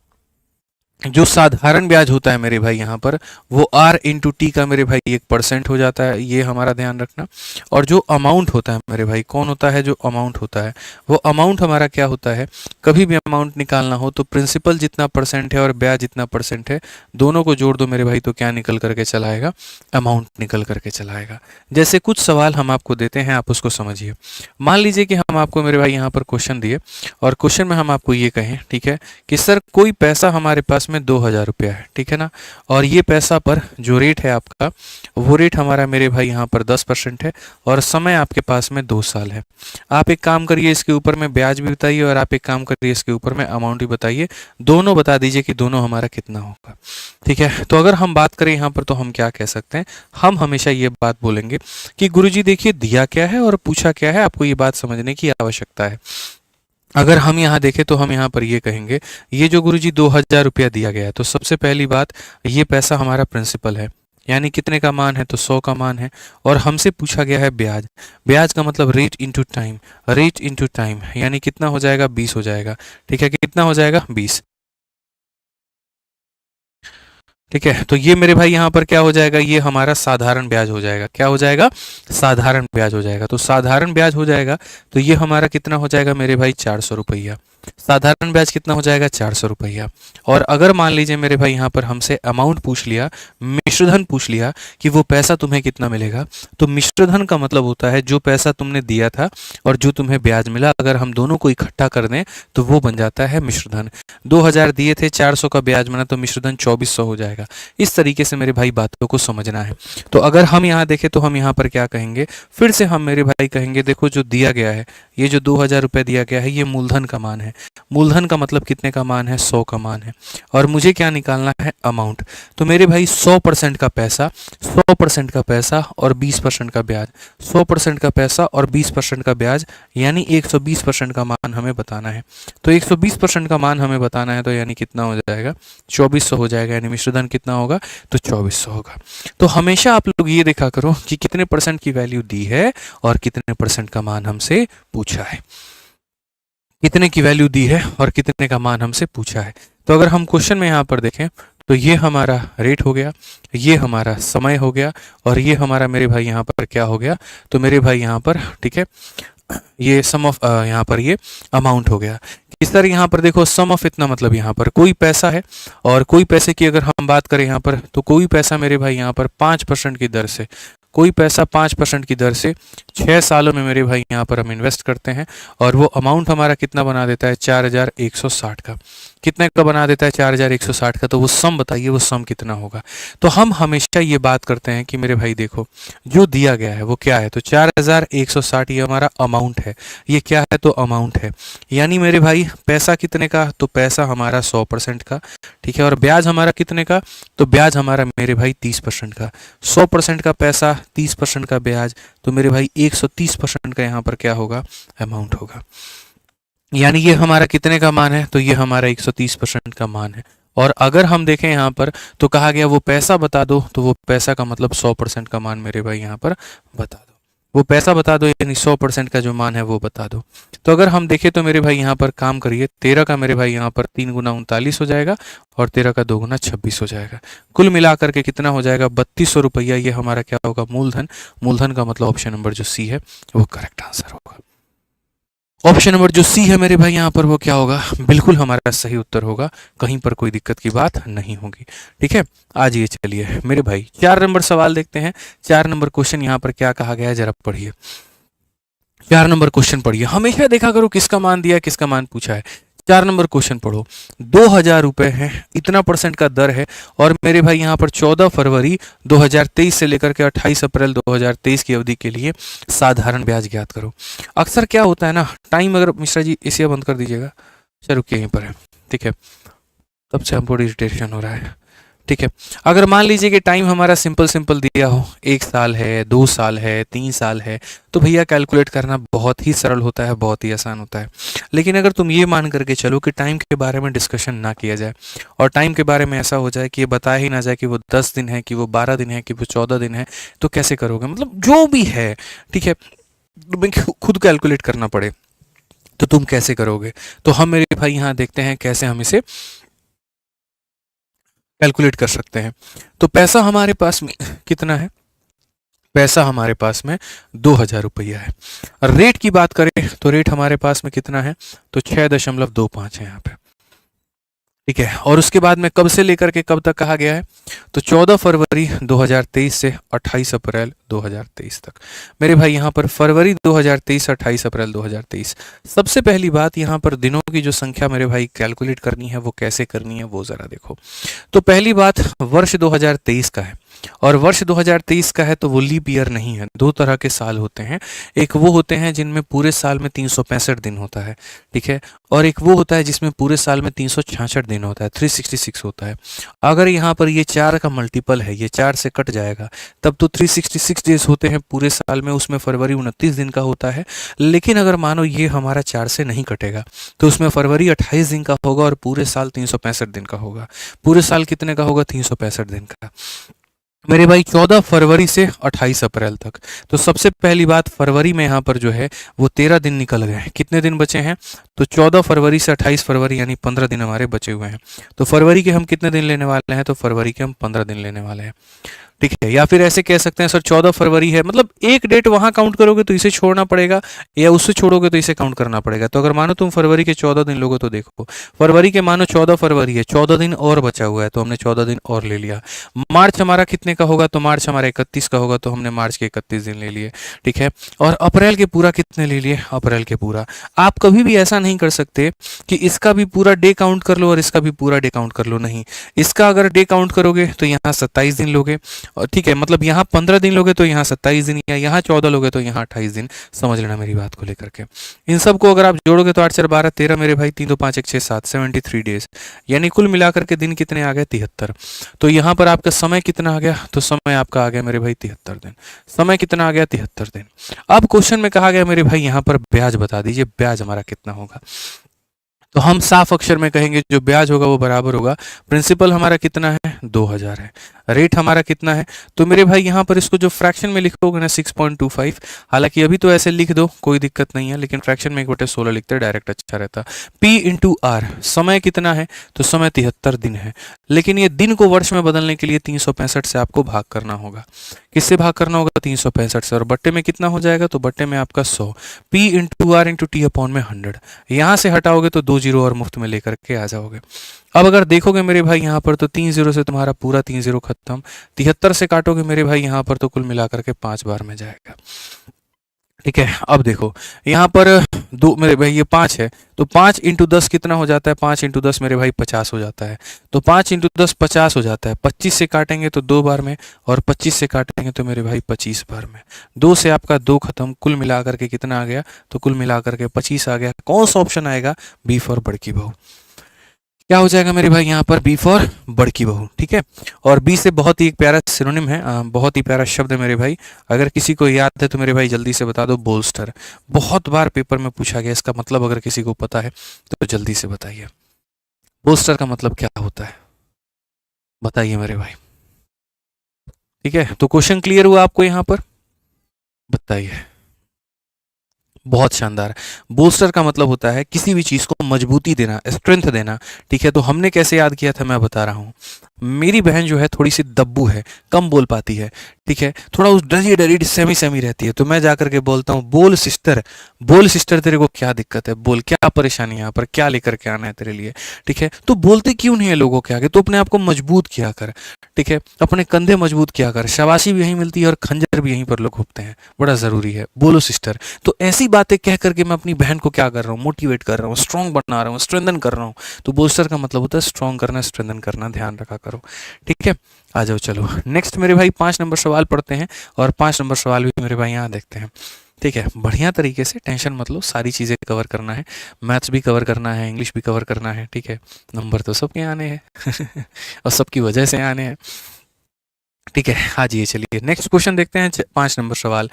जो साधारण ब्याज होता है मेरे भाई यहाँ पर, वो R इंटू टी का मेरे भाई 1% हो जाता है, ये हमारा ध्यान रखना। और जो अमाउंट होता है मेरे भाई, कौन होता है, जो अमाउंट होता है, वो अमाउंट हमारा क्या होता है, कभी भी अमाउंट निकालना हो तो प्रिंसिपल जितना परसेंट है और ब्याज जितना परसेंट है, दोनों को जोड़ दो मेरे भाई, तो क्या निकल करके चला आएगा, अमाउंट निकल करके चला आएगा। जैसे कुछ सवाल हम आपको देते हैं, आप उसको समझिए। मान लीजिए कि हम आपको मेरे भाई यहाँ पर क्वेश्चन दिए, और क्वेश्चन में हम आपको ये कहें, ठीक है, कि सर कोई पैसा हमारे पास में 2000 रुपया है, ठीक है ना, और ये पैसा पर जो रेट है आपका, वो रेट हमारा मेरे भाई यहाँ पर 10% है, और समय आपके पास में 2 साल है। आप एक काम करिए, इसके ऊपर में ब्याज भी बताइए, और आप एक काम करिए, इसके ऊपर में अमाउंट भी बताइए, दोनों बता दीजिए कि दोनों हमारा कितना होगा, ठीक है। तो अगर हम बात करें यहाँ पर, तो हम क्या कह सकते हैं, हम हमेशा ये बात बोलेंगे कि गुरुजी देखिए दिया क्या है और पूछा क्या है, आपको ये बात समझने की आवश्यकता है। अगर हम यहाँ देखें तो हम यहाँ पर ये कहेंगे, ये जो गुरुजी 2000 रुपया दिया गया है, तो सबसे पहली बात, ये पैसा हमारा प्रिंसिपल है, यानी कितने का मान है, तो 100 का मान है। और हमसे पूछा गया है ब्याज। ब्याज का मतलब rate into time, rate into time, यानी कितना हो जाएगा, 20 हो जाएगा। ठीक है, कितना हो जाएगा, 20। ठीक है, तो ये मेरे भाई यहाँ पर क्या हो जाएगा, ये हमारा साधारण ब्याज हो जाएगा। क्या हो जाएगा, साधारण ब्याज हो जाएगा। तो साधारण ब्याज हो जाएगा, तो ये हमारा कितना हो जाएगा मेरे भाई, 400 रुपया। साधारण ब्याज कितना हो जाएगा, 400 रुपया। और अगर मान लीजिए मेरे भाई यहाँ पर हमसे अमाउंट पूछ लिया, मिश्रधन पूछ लिया कि वो पैसा तुम्हें कितना मिलेगा, तो मिश्रधन का मतलब होता है जो पैसा तुमने दिया था और जो तुम्हें ब्याज मिला, अगर हम दोनों को इकट्ठा कर दें तो वो बन जाता है मिश्रधन। 2000 दिए थे, 400 का ब्याज बना, तो मिश्रधन 2400 हो जाएगा। इस तरीके से मेरे भाई बातों को समझना है। तो अगर हम यहाँ देखें तो हम यहाँ पर क्या कहेंगे, फिर से हम मेरे भाई कहेंगे, देखो जो दिया गया है, ये जो 2000 रुपये दिया गया है, ये मूलधन का मान है। मूलधन का मतलब कितने का मान है, 100 का मान है। और मुझे क्या निकालना है, अमाउंट। तो मेरे भाई 100% का पैसा, 100% का पैसा और 20% का ब्याज, 100% का पैसा और 20% का ब्याज, यानी 120% का मान हमें बताना है। तो 120% का मान हमें बताना है, तो यानी कितना हो जाएगा, 2400 हो जाएगा। यानी मिश्रधन कितना होगा, तो 2400 होगा। तो हमेशा आप लोग ये देखा करो कि कितने परसेंट की वैल्यू दी है और कितने परसेंट का मान हमसे पूछा है, कितने की वैल्यू दी है और कितने का मान हमसे पूछा है। तो अगर हम क्वेश्चन में यहाँ पर देखें तो ये हमारा रेट हो गया, ये हमारा समय हो गया, और ये हमारा मेरे भाई यहाँ पर क्या हो गया, तो मेरे भाई यहाँ पर, ठीक है, ये सम ऑफ यहाँ पर ये अमाउंट हो गया। इस तरह यहाँ पर देखो, सम ऑफ इतना मतलब यहाँ पर कोई पैसा है, और कोई पैसे की अगर हम बात करें यहाँ पर, तो कोई पैसा मेरे भाई यहाँ पर 5% की दर से, कोई पैसा 5% की दर से 6 सालों में मेरे भाई यहाँ पर हम इन्वेस्ट करते हैं, और वो अमाउंट हमारा कितना बना देता है, 4160 का। कितने का बना देता है, 4160 का। तो वो सम बताइए, वो सम कितना होगा। तो हम हमेशा ये बात करते हैं कि मेरे भाई देखो, जो दिया गया है वो क्या है, तो 4160 ये हमारा अमाउंट है। ये क्या है, तो अमाउंट है। यानी मेरे भाई पैसा कितने का, तो पैसा हमारा 100% का। ठीक है, और ब्याज हमारा कितने का, तो ब्याज हमारा मेरे भाई 30% का। 100% का पैसा, 30% का ब्याज, तो मेरे भाई 130% का यहाँ पर क्या होगा, अमाउंट होगा। यानी ये हमारा कितने का मान है, तो ये हमारा 130% का मान है। और अगर हम देखें यहाँ पर, तो कहा गया वो पैसा बता दो, तो वो पैसा का मतलब 100% का मान मेरे भाई यहाँ पर बता दो। वो पैसा बता दो, यानी 100% का जो मान है वो बता दो। तो अगर हम देखें तो मेरे भाई यहाँ पर काम करिए, 13 का मेरे भाई यहाँ पर 3 गुना 39 हो जाएगा, और 13 का 2 गुना 26 हो जाएगा। कुल मिलाकर के कितना हो जाएगा, 3200 रुपया। ये हमारा क्या होगा, मूलधन। मूलधन का मतलब ऑप्शन नंबर जो सी है वो करेक्ट आंसर होगा। ऑप्शन नंबर जो सी है मेरे भाई यहाँ पर वो क्या होगा, बिल्कुल हमारा सही उत्तर होगा। कहीं पर कोई दिक्कत की बात नहीं होगी। ठीक है, आज ये चलिए मेरे भाई 4 नंबर सवाल देखते हैं। 4 नंबर क्वेश्चन यहाँ पर क्या कहा गया है, जरा पढ़िए। 4 नंबर क्वेश्चन पढ़िए। हमेशा देखा करो किसका मान दिया, किसका मान पूछा है। 4 नंबर क्वेश्चन पढ़ो। 2000 रुपये है, इतना परसेंट का दर है, और मेरे भाई यहाँ पर 14 फरवरी 2023 से लेकर के 28 अप्रैल 2023 की अवधि के लिए साधारण ब्याज ज्ञात करो। अक्सर क्या होता है ना, टाइम, अगर मिश्रा जी इसे बंद कर दीजिएगा, चलो रुकिए यहीं पर है। ठीक है, तब से हमको इरिटेशन हो रहा है। ठीक है, अगर मान लीजिए कि टाइम हमारा सिंपल सिंपल दिया हो, 1 साल है, 2 साल है, 3 साल है, तो भैया कैलकुलेट करना बहुत ही सरल होता है, बहुत ही आसान होता है। लेकिन अगर तुम ये मान करके चलो कि टाइम के बारे में डिस्कशन ना किया जाए, और टाइम के बारे में ऐसा हो जाए कि ये बताया ही ना जाए कि वो 10 दिन है, कि वो 12 दिन है, कि वो 14 दिन है, तो कैसे करोगे, मतलब जो भी है। ठीक है, तुम्हें खुद कैलकुलेट करना पड़े तो तुम कैसे करोगे। तो हम मेरे भाई यहाँ देखते हैं कैसे हम इसे कैलकुलेट कर सकते हैं। तो पैसा हमारे पास में कितना है, पैसा हमारे पास में 2000 रुपया है। रेट की बात करें तो रेट हमारे पास में कितना है, तो 6.25 है यहाँ पे। ठीक है, और उसके बाद में कब से लेकर के कब तक कहा गया है, तो 14 फरवरी 2023 से 28 अप्रैल 2023 तक। मेरे भाई यहाँ पर फरवरी 2023 28 अप्रैल 2023। सबसे पहली बात, यहाँ पर दिनों की जो संख्या मेरे भाई कैलकुलेट करनी है वो कैसे करनी है वो ज़रा देखो। तो पहली बात, वर्ष 2023 का है, और वर्ष 2023 का है तो वो लीप ईयर नहीं है। दो तरह के साल होते हैं, एक वो होते हैं जिनमें पूरे साल में 365 दिन होता है, ठीक है, और एक वो होता है जिसमें पूरे साल में 366 दिन होता है, 366 होता है। अगर यहाँ पर ये 4 का मल्टीपल है, ये 4 से कट जाएगा, तब तो 366 डेज होते हैं पूरे साल में, उसमें फरवरी 29 दिन का होता है। लेकिन अगर मानो ये हमारा 4 से नहीं कटेगा तो उसमें फरवरी 28 दिन का होगा और पूरे साल 365 दिन का होगा। पूरे साल कितने का होगा? 365 दिन का। मेरे भाई 14 फरवरी से 28 अप्रैल तक, तो सबसे पहली बात, फरवरी में यहाँ पर जो है वो 13 दिन निकल गए हैं। कितने दिन बचे हैं? तो 14 फरवरी से 28 फरवरी यानी 15 दिन हमारे बचे हुए हैं। तो फरवरी के हम कितने दिन लेने वाले हैं? तो फरवरी के हम 15 दिन लेने वाले हैं, ठीक है। या फिर ऐसे कह सकते हैं सर 14 फरवरी है, मतलब एक डेट वहां काउंट करोगे तो इसे छोड़ना पड़ेगा, या उससे छोड़ोगे तो इसे काउंट करना पड़ेगा। तो अगर मानो तुम फरवरी के 14 दिन लोगे तो देखो, फरवरी के मानो 14 फरवरी है, 14 दिन और बचा हुआ है तो हमने 14 दिन और ले लिया। मार्च हमारा कितने का होगा? तो मार्च हमारा 31 का होगा तो हमने मार्च के 31 दिन ले लिए, ठीक है। और अप्रैल के पूरा कितने ले लिए? अप्रैल के पूरा। आप कभी भी ऐसा नहीं कर सकते कि इसका भी पूरा डे काउंट कर लो और इसका भी पूरा डे काउंट कर लो, नहीं। इसका अगर डे काउंट करोगे तो यहाँ 27 दिन लोगे, और ठीक है, मतलब यहाँ 15 दिन लोगे तो यहाँ 27 दिन, या यहाँ 14 लोगे तो यहाँ 28 दिन। समझ लेना मेरी बात को लेकर के। इन सब को अगर आप जोड़ोगे तो 8 4 12 13 मेरे भाई, 3 2 5 1 6 7 73 डेज, यानी कुल मिलाकर के दिन कितने आ गए? 73। तो यहाँ पर आपका समय कितना आ गया? तो समय आपका आ गया मेरे भाई 73 दिन। समय कितना आ गया? 73 दिन। अब क्वेश्चन में कहा गया मेरे भाई यहाँ पर ब्याज बता दीजिए, ब्याज हमारा कितना होगा? तो हम साफ अक्षर में कहेंगे जो ब्याज होगा वो बराबर होगा, प्रिंसिपल हमारा कितना है? 2000 है। रेट हमारा कितना है? तो मेरे भाई यहाँ पर इसको जो फ्रैक्शन में लिखोगे ना 6.25, हालांकि अभी तो ऐसे लिख दो कोई दिक्कत नहीं है, लेकिन फ्रैक्शन में 1/16 लिखते डायरेक्ट अच्छा रहता। P इंटू आर, समय कितना है? तो समय 73 दिन है, लेकिन ये दिन को वर्ष में बदलने के लिए 365 से आपको भाग करना होगा। किससे भाग करना होगा? 365 से। और बट्टे में कितना हो जाएगा? तो बट्टे में आपका 100। P into R into T upon में 100। यहाँ से हटाओगे तो 2 जीरो और मुफ्त में लेकर के आ जाओगे। अब अगर देखोगे मेरे भाई यहाँ पर तो 3 जीरो से तुम्हारा पूरा 3 जीरो खत्म, 73 से काटोगे मेरे भाई यहाँ पर तो कुल मिलाकर के 5 बार में जाएगा, ठीक है। अब देखो यहाँ पर दो मेरे भाई, ये 5 है तो 5 इंटू 10 कितना हो जाता है? 5 इंटू 10 मेरे भाई 50 हो जाता है। तो 5 इंटू 10 50 हो जाता है। 25 से काटेंगे तो 2 बार में, और 25 से काटेंगे तो मेरे भाई 25 बार में। 2 से आपका 2 खत्म, कुल मिलाकर के कितना आ गया? तो कुल मिलाकर के 25 आ गया। कौन सा ऑप्शन आएगा? बी फॉर बड़की बहू। क्या हो जाएगा मेरे भाई यहाँ पर? बी फॉर बड़की बहू, ठीक है। और बी से बहुत ही एक प्यारा सिनोनिम है, बहुत ही प्यारा शब्द है मेरे भाई। अगर किसी को याद है तो मेरे भाई जल्दी से बता दो, बोल्स्टर। बहुत बार पेपर में पूछा गया, इसका मतलब अगर किसी को पता है तो जल्दी से बताइए, बोल्स्टर का मतलब क्या होता है? बताइए मेरे भाई, ठीक है। तो क्वेश्चन क्लियर हुआ आपको यहाँ पर? बताइए। बहुत शानदार। बोस्टर का मतलब होता है किसी भी चीज को मजबूती देना, स्ट्रेंथ देना, ठीक है। तो हमने कैसे याद किया था मैं बता रहा हूँ। मेरी बहन जो है थोड़ी सी दब्बू है, कम बोल पाती है, ठीक है, थोड़ा उस डरी डरी सेमी सेमी रहती है, तो मैं जाकर के बोलता हूँ, बोल सिस्टर, बोल सिस्टर, तेरे को क्या दिक्कत है? बोल, क्या परेशानी है यहाँ पर? क्या लेकर के आना है तेरे लिए? ठीक है। तो बोलते क्यों नहीं है लोगों के आगे? तो अपने आप को मजबूत किया कर, ठीक है, अपने कंधे मजबूत किया कर। शाबाशी भी यहीं मिलती है और खंजर भी यहीं पर लोग घूमते हैं, बड़ा जरूरी है। बोलो सिस्टर। तो ऐसी बातें कह करके मैं अपनी बहन को क्या कर रहा हूँ? मोटिवेट कर रहा हूँ, स्ट्रॉन्ग बना रहा हूँ, स्ट्रेंथन कर रहा हूँ। तो बोस्टर का मतलब होता है स्ट्रॉन्ग करना, स्ट्रेंथन करना, ध्यान रखा करो, ठीक है। आ जाओ, चलो नेक्स्ट मेरे भाई 5 नंबर सवाल पढ़ते हैं, और 5 नंबर सवाल भी मेरे भाई यहाँ देखते हैं, ठीक है। बढ़िया तरीके से, टेंशन मत लो, सारी चीज़ें कवर करना है, मैथ्स भी कवर करना है, इंग्लिश भी कवर करना है, ठीक है। नंबर तो सबके आने हैं और सबकी वजह से आने हैं, ठीक है। हाँ जी, चलिए नेक्स्ट क्वेश्चन देखते हैं, 5 नंबर सवाल।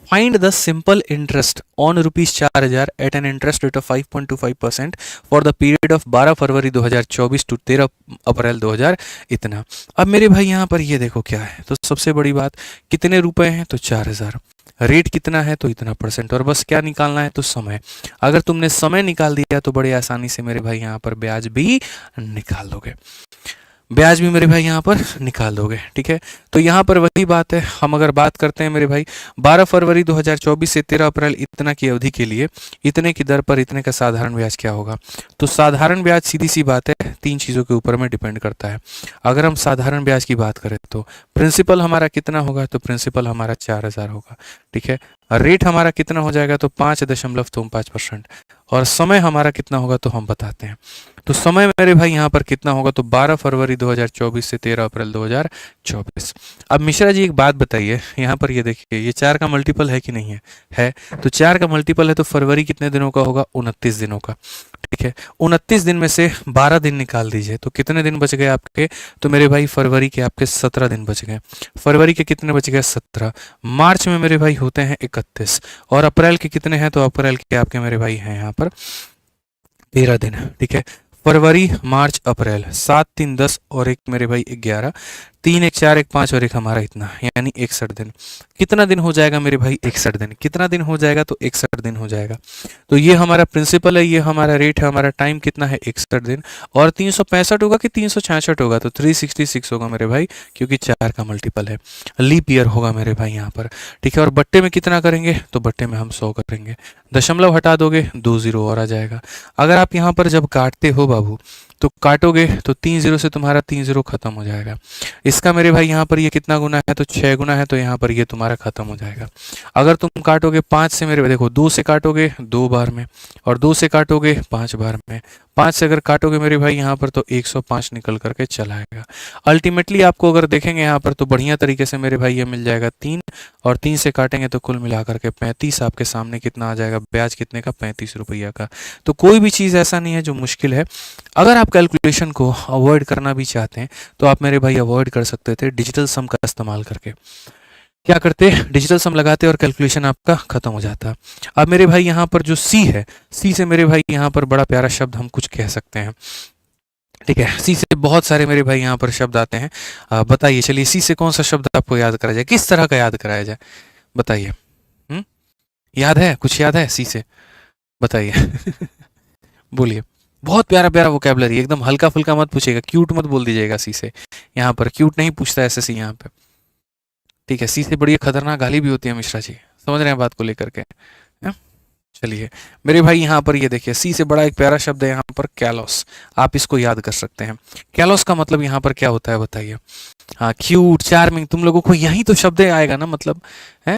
Find the simple interest on ₹4000 at an interest rate of 5.25% for the period of 12 February 2024 to 13 April 2000 इतना। अब मेरे भाई यहाँ पर ये देखो क्या है, तो सबसे बड़ी बात, कितने रुपए हैं? तो 4000। रेट कितना है? तो इतना परसेंट, और बस क्या निकालना है? तो समय। अगर तुमने समय निकाल दिया तो बड़े आसानी से मेरे भाई यहाँ पर ब्याज भी निकाल दोगे, ब्याज भी मेरे भाई यहाँ पर निकाल दोगे, ठीक है। तो यहाँ पर वही बात है, हम अगर बात करते हैं मेरे भाई 12 फरवरी 2024 से 13 अप्रैल इतना की अवधि के लिए इतने की दर पर इतने का साधारण ब्याज क्या होगा? तो साधारण ब्याज सीधी सी बात है 3 चीज़ों के ऊपर में डिपेंड करता है। अगर हम साधारण ब्याज की बात करें तो प्रिंसिपल हमारा कितना होगा? तो प्रिंसिपल हमारा 4000 होगा, ठीक है। रेट हमारा कितना हो जाएगा, तो 5.5%, और समय हमारा कितना होगा तो हम बताते हैं। तो समय मेरे भाई यहाँ पर कितना होगा, तो 12 फरवरी 2024 से 13 अप्रैल 2024। अब मिश्रा जी एक बात बताइए, यहाँ पर ये देखिए, ये 4 का मल्टीपल है कि नहीं है? है। तो 4 का मल्टीपल है तो फरवरी कितने दिनों का होगा, 29 दिनों का। ठीक है, 29 दिन में से 12 दिन निकाल दीजिए, तो कितने दिन बच गए आपके, तो मेरे भाई फरवरी के आपके 17 दिन बच गए। फरवरी के कितने बच गए, 17। मार्च में मेरे भाई होते हैं 31, और अप्रैल के कितने हैं, तो अप्रैल के आपके मेरे भाई हैं यहाँ पर 13 दिन। ठीक है, फरवरी मार्च अप्रैल, 7 3 10 और एक मेरे भाई 11, 3 1 4 1 5 और एक हमारा इतना, यानी 61 दिन। कितना दिन हो जाएगा मेरे भाई, 61 दिन। कितना दिन हो जाएगा, तो 61 दिन हो जाएगा। तो ये हमारा प्रिंसिपल है, ये हमारा रेट है, हमारा टाइम कितना है, 61 दिन। और 365 होगा कि 366 होगा, तो 366 होगा मेरे भाई, क्योंकि 4 का मल्टीपल है। लीप ईयर होगा मेरे भाई यहाँ पर। ठीक है, और बट्टे में कितना करेंगे, तो बट्टे में हम 100 करेंगे। दशमलव हटा दोगे 2 जीरो और आ जाएगा। अगर आप यहाँ पर जब काटते हो बाबू, तो काटोगे तो 3 जीरो से तुम्हारा 3 जीरो खत्म हो जाएगा। इसका मेरे भाई यहाँ पर ये कितना गुना है, तो 6 गुना है, तो यहाँ पर ये तुम्हारा खत्म हो जाएगा। अगर तुम काटोगे 5 से, मेरे देखो 2 से काटोगे 2 बार में, और 2 से काटोगे 5 बार में, 5 से अगर काटोगे मेरे भाई यहाँ पर, तो 105 निकल करके चला आएगा। अल्टीमेटली आपको अगर देखेंगे यहाँ पर, तो बढ़िया तरीके से मेरे भाई ये मिल जाएगा 3, और 3 से काटेंगे तो कुल मिलाकर के 35 आपके सामने कितना आ जाएगा, ब्याज कितने का, 35 रुपया का। तो कोई भी चीज़ ऐसा नहीं है जो मुश्किल है। अगर आप कैलकुलेशन को अवॉइड करना भी चाहते हैं, तो आप मेरे भाई अवॉइड कर सकते थे डिजिटल सम का इस्तेमाल करके। क्या करते, डिजिटल सम लगाते और कैलकुलेशन आपका खत्म हो जाता। अब मेरे भाई यहाँ पर जो सी है, सी से मेरे भाई यहाँ पर बड़ा प्यारा शब्द हम कुछ कह सकते हैं। ठीक है, सी से बहुत सारे मेरे भाई यहाँ पर शब्द आते हैं। बताइए, चलिए सी से कौन सा शब्द आपको याद कराया जाए, किस तरह का याद कराया जाए, बताइए। याद है, कुछ याद है सी से, बताइए। बोलिए। बहुत प्यारा प्यारा वोकैबलरी, एकदम हल्का फुल्का मत पूछेगा, क्यूट मत बोल दीजिएगा सी से। यहाँ पर क्यूट नहीं पूछता ऐसे सी यहाँ पे। ठीक है, सी से बड़ी खतरनाक गाली भी होती है मिश्रा जी, समझ रहे हैं बात को लेकर के, हैं? चलिए मेरे भाई यहाँ पर ये देखिए, सी से बड़ा एक प्यारा शब्द है यहाँ पर, कैलोस। आप इसको याद कर सकते हैं। कैलोस का मतलब यहाँ पर क्या होता है, बताइए। हाँ, क्यूट, चार्मिंग, तुम लोगों को यही तो शब्द आएगा ना, मतलब है।